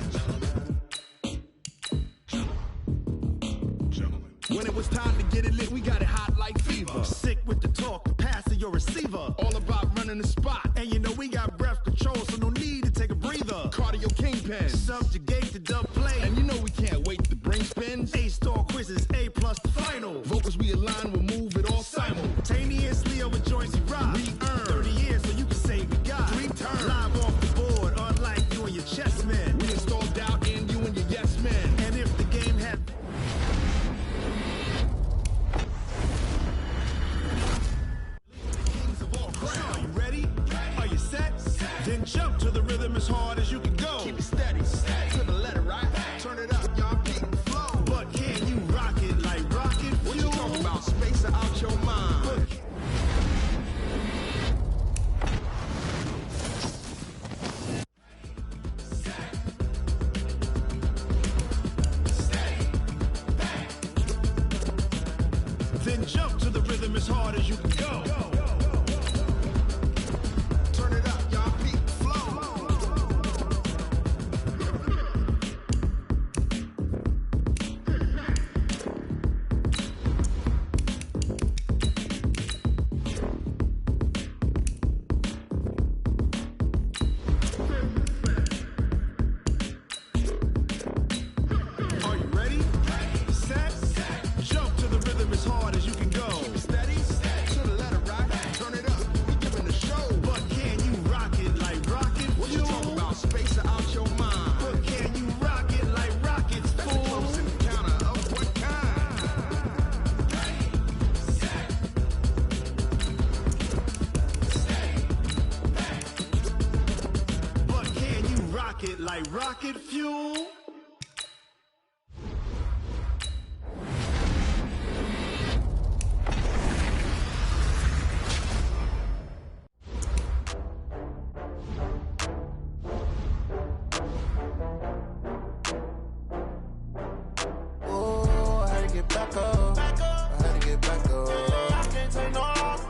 Gentlemen. When it was time to get it lit, we got it hot like fever. Sick with the talk, the pass to your receiver. All about running the spot. And you know we got breath control, so no need to take a breather. Cardio kingpin, subjugate the dub play. And you know we can't wait to bring spins. A-star quizzes, A+ the final. Vocals we align, we'll move it all simultaneously over joints we rock. We earn 30 years so you can say goodbye. 3 turns, live off the board, unlike you and your chess men. We installed doubt in you and your yes men. And if the game had... ground. Are you ready? Are you set? Then jump to the rhythm as hard as you can go. Keep it steady, to the letter, right? Turn it up, y'all keep it flow. But can you rock it like rocket? What you talking about? Space out your mind. Then jump to the rhythm as hard as you can go. Turn it up, y'all feet flow. Are you ready? Set. Jump to the rhythm as hard as you can go. Steady, to the letter, right? Turn it up, we giving the show. But can you rock it like rocket? What you talking about? Space out your mind. But can you rock it like rockets, fool? That's a close encounter of what kind? But can you rock it like rocket fuel? Oh, I had to get back up. I had to get back up. I can't take no loss.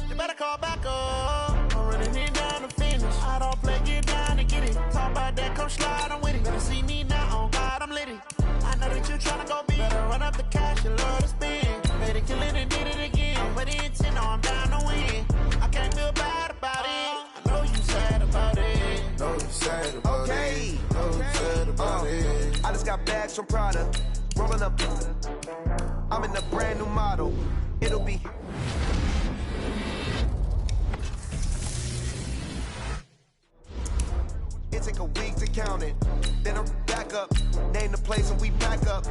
You better call back up. I'm running it down to finish. I don't play, get down and get it. Talk about that, come slide, I'm with it. Better see me now, on God, I'm litty. I know that you tryna go big. Better run up the cash, you love to spend. Made it, kill it, and did it again. But the intent, no, I'm down to win. I can't feel bad about it. I know you sad about it. Know you sad about Okay. it. Know you sad about it. I just got bags from Prada. Rolling up. I'm in a brand new model. It'll be. It take a week to count it. Then I'm back up. Name the place and we back up.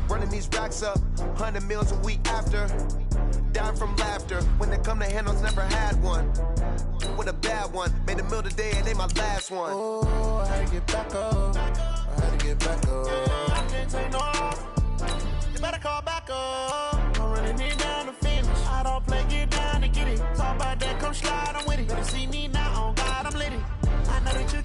Running these racks up. 100 meals a week after. Dying from laughter. When it come to handles, never had one. With a bad one. Made a meal today and they my last one. Oh, I had to get back up. I had to get back up. I can't take no loss. You better call back up. I'm running it down to finish. I don't play, get down and get it. Talk about that, come slide, I'm with it. Better see me now, on God, I'm litty. I know that you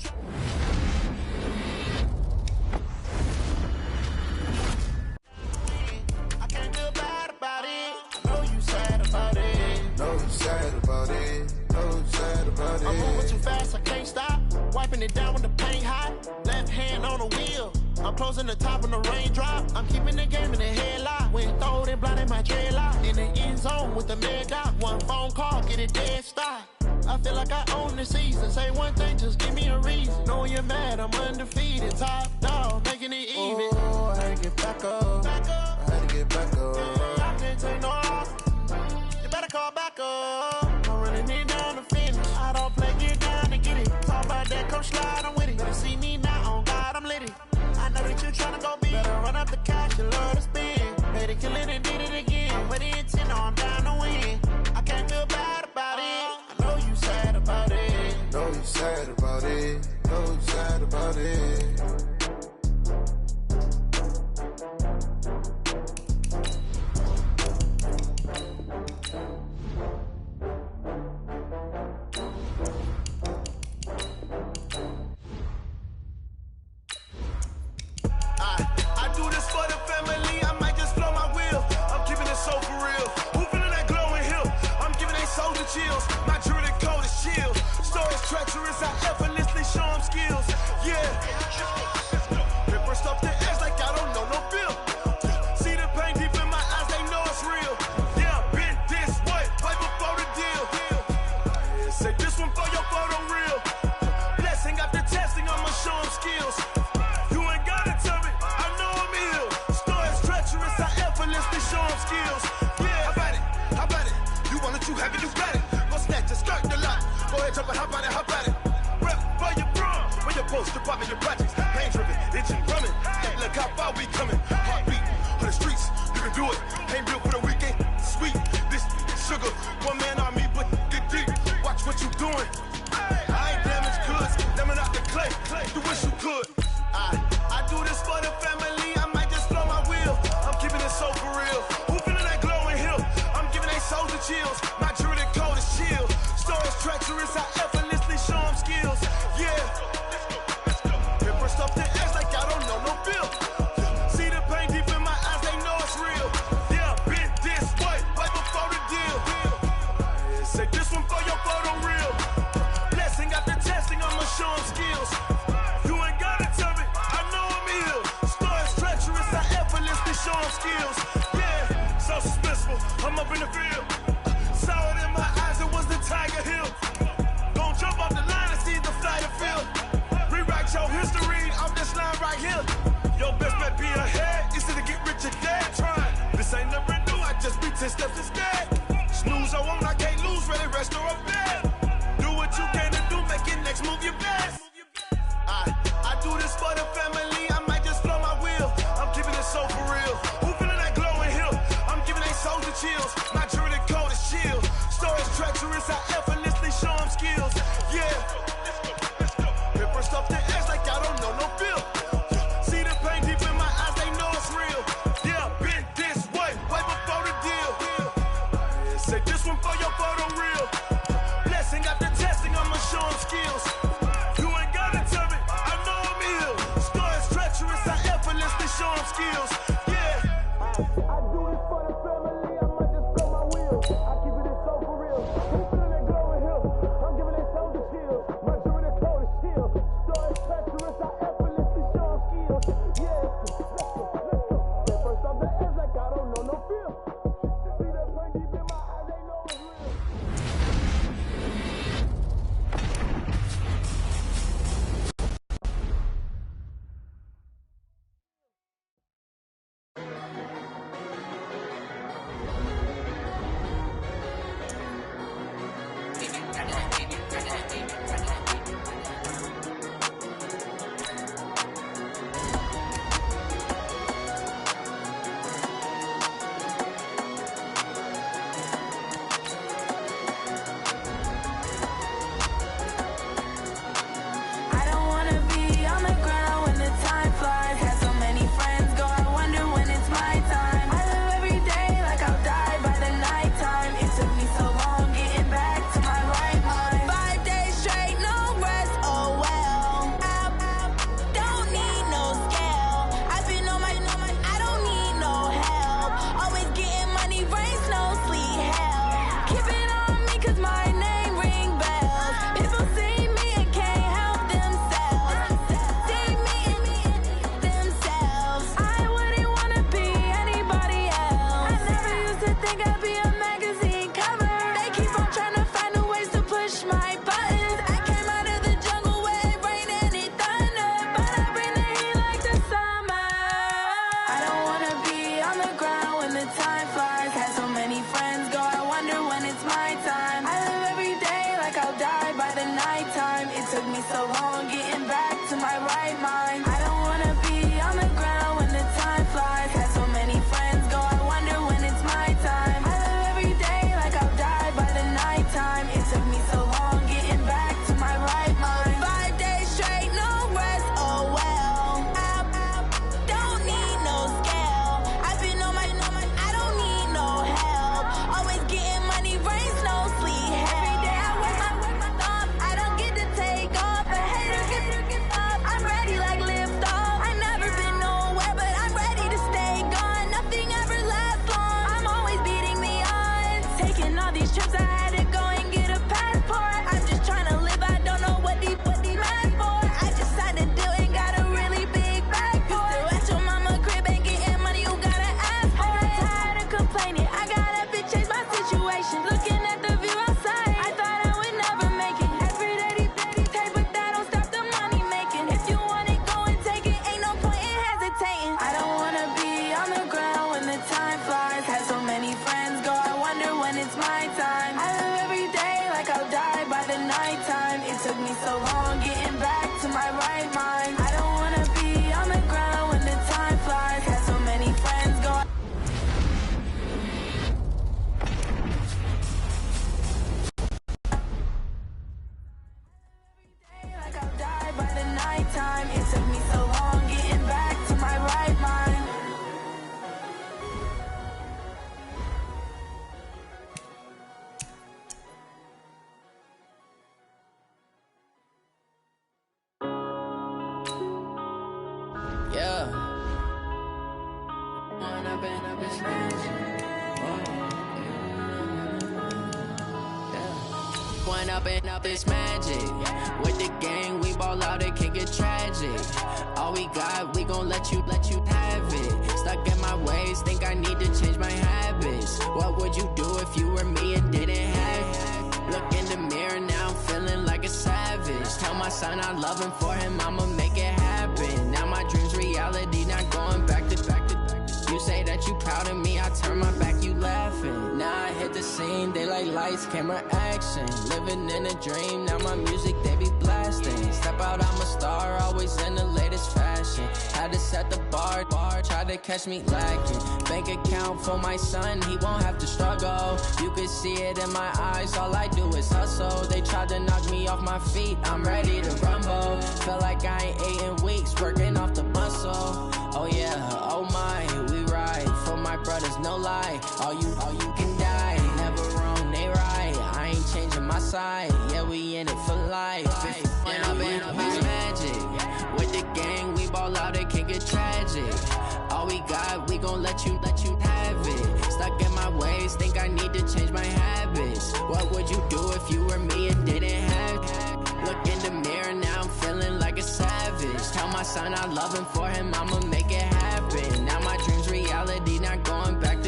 I can't feel bad about it. I know you sad about it. Know you sad about it. Know you sad about it. I'm moving too fast, I can't stop. Wiping it down with the paint hot. Left hand on the wheel. I'm closing the top on the raindrop. I'm keeping the game in the headlock. When throwed and blinded my dreadlock. In the end zone with the mad dot. One phone call, get it dead stop. I feel like I own the season. Say one thing, just give me a reason. Knowing you're mad, I'm undefeated. Top dog, making it even. Oh, I had to get back up. I had to get back up. I can't take no loss. You better call back up. I'm running it down to finish. I don't play, get down and get it. Talk about that, come slide, I'm with it. Better see me now, on God, I'm litty. I know that you tryna go big. Better run up the cash, you love to spend. Made it, kill it, and did it again. But the intent, no, I'm down to win. I can't feel bad about it. I know you sad about it. Know you sad about it. Know you sad about it. I do this for the family, I might just blow my wheel. I'm keeping it so for real. Who feeling that glowing hill? I'm giving they soldier chills. My jewelry coat is chill. Stories treacherous, I effortlessly show them skills. Yeah. Ripper stuff the edge like I don't know no feel. See the pain deep in my eyes, they know it's real. Yeah, been this way, way before the deal. Say this one for your photo reel. Blessing after testing, I'ma show them skills. You ain't gotta tell me, I know I'm ill. Stories treacherous, I effortlessly show them skills. Yeah, how about it? You want it, you have it, you got it. Go snatch it, skirt the lot. Go ahead, jump it, how about it? Rep for your brum, for your post, department, your projects. Pain driven, itching, drumming. Hey, look how far we coming. Heartbeat on the streets, you can do it. Ain't built for the weekend, sweet. This sugar, one man army, but get deep. for your photo real. Blessing after testing, I'ma show them skills. You ain't gotta tell me, I know I'm ill. Stories treacherous, I effortlessly show them skills. Yeah, so suspenseful, I'm up in the field. Saw it in my eyes, it was the Tiger Hill. Don't jump off the line and see the flight of field. Rewrite your history off this line right here. Your best bet be ahead, instead of get rich or dead. Trying, this ain't never new, I just be 10 steps instead. Snooze, I won't, I can't lose, ready, rest or up bed. Do what you can to do, make your next move your best. I do this for the family, I might just flow my wheel. I'm keeping it so for real. Who feeling that glowing hill? I'm giving they souls the chills. My jewelry code is chill. Stories treacherous, I effortlessly show them skills. Yeah. Pepper stuff the edge like I don't know no feel. See the pain deep in my eyes, they know it's real. Yeah, been this way before the deal. Say this one for your photo real. Blessing after testing, I'ma show them skills. You ain't gotta tell me, I know I'm ill. Stories treacherous, I effortlessly show them skills. Yeah. I do this for the family, I might just blow my wheel. I keep it so for real. Who feeling that glowing hill? I'm giving they souls the chills. My jewelry code is chill. Stories treacherous, I effortlessly show them skills. Yeah. Let's go. First off the edge like I don't know no feel. See that pain deep in my eyes, they know it's real. I don't wanna be on the ground when the time flies. Had so many friends go, I wonder when it's my time. I live every day like I'll die by the nighttime. It took me so long getting back to my right mind. 5 days straight, no rest, oh well. Don't need no scale. I've been on my, I don't need no help. Always getting money, rain, snow, sleet, hell. Keep it on me 'cause my name ring bells. People see me and can't help themselves. See me and themselves. I wouldn't wanna be anybody else. I never used to think I'd be a magazine cover. They keep on trying to find new ways to push my buttons. I came out of the jungle where it rained and it thundered, but I bring the heat like the summer. I don't wanna be on the ground when the time flies. Had so many friends go, I wonder when it's my time. I live every day like I'll die by the nighttime. It took me so long getting back to my right mind. I don't wanna be on the ground when the time flies. Had so many friends go, I wonder when it's my time. I live every day like I'll die by the nighttime. It took me so long getting back to my right mind. 5 days straight, no rest, oh well. Don't need no scale. I've been on my, I don't need no help. Always getting money, rain, snow, sleet, hell. Every day I work my thumb, I don't get to take off. A hater get up, I'm ready like lift off. I never been nowhere, but I'm ready to stay gone. Nothing ever lasts long, I'm always beating the odds. Taking all these trips, I had to go and get a passport. I'm just trying to live, I don't know what these mad for. I just signed a deal and got a really big bag for it. Still at your mama crib, ain't getting money, you gotta ask for it. I'm tired of complaining, I gotta bitch change my situation. Looking at the view outside, I thought I would never make it. Every day these take, but that don't stop the money making. If you want it, go and take it, ain't no point in hesitating. I don't wanna be on the ground when the time flies. Had so many friends go, I wonder when it's my time. I live every day like I'll die by the nighttime. It took me so long getting back to my right mind. I don't wanna be on the ground when the time flies. Had so many friends go. Like I'll die by the nighttime. It took me so long getting back to my right mind. Yeah. I've been smashed. Yeah. one up and up, it's magic. With the gang, we ball out, it can get tragic. All we got, we gon' let you have it. Stuck in my ways, think I need to change my habits. What would you do if you were me and didn't have it? Look in the mirror, now I'm feeling like a savage. Tell my son I love him, for him I'ma make it happen. Now my dream's reality, not going back to. You say that you proud of me, I turn my back, you laughing. Now I hit the scene, they like lights, camera, action. Living in a dream, now my music, they be blasting. Step out, I'm a star, always in the latest fashion. Had to set the bar, try to catch me lacking. Bank account for my son, he won't have to struggle. You can see it in my eyes, all I do is hustle. They tried to knock me off my feet, I'm ready to rumble. Feel like I ain't ate in weeks, working off the muscle. Oh yeah, oh my, we ride for my brothers, no lie. All you can die, never wrong, they right. I ain't changing my side, yeah, we in it for life. And I've been magic. With the gang, we ball out, it can get tragic. All we got, we gon' let you have it. Stuck in my ways, think I need to change my habits. What would you do if you were me and didn't have it? Look in the mirror, now I'm feeling like a savage. Tell my son I love him, for him I'ma make it happen. Now my dream's reality, not going back to.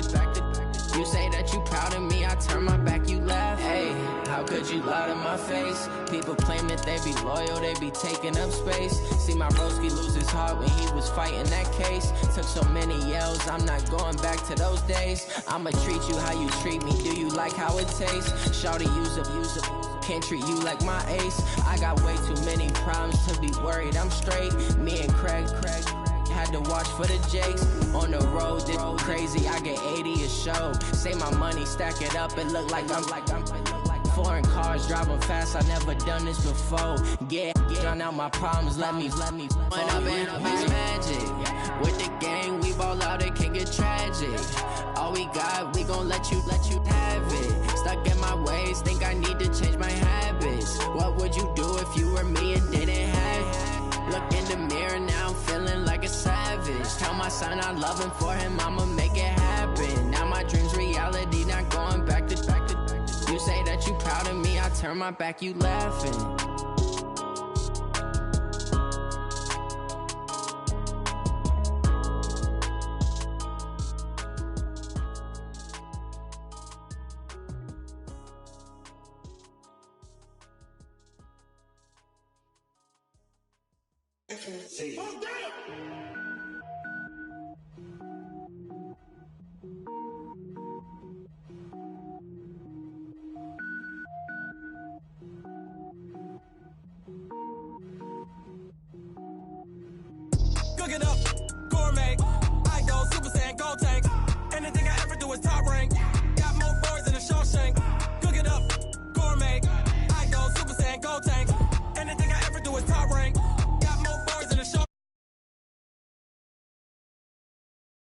You say that you proud of me, I turn my back, you laugh. Hey, how could you lie to my face? People claim that they be loyal, they be taking up space. See my broski lose his heart when he was fighting that case. Took so many yells, I'm not going back to those days. I'ma treat you how you treat me, do you like how it tastes? Shawty, use up, can't treat you like my ace. I got way too many problems to be worried, I'm straight. Me and Craig had to watch for the Jakes. On the road, this crazy, I get 80 a show. Say my money, stack it up, it look like I'm foreign cars, driving fast, I never done this before. Get drown out my problems, let me When I've been magic. With the gang, we ball out, it can get tragic. All we got, we gon' let you have it. Stuck in my ways, think I need to change my habits. What would you do if you were me and didn't have it? Look in the mirror, now I'm feeling like a savage. Tell my son I love him, for him I'ma make it happen. Now my dream's reality, not going back to. You say that you proud of me, I turn my back, you laughing. Cooking up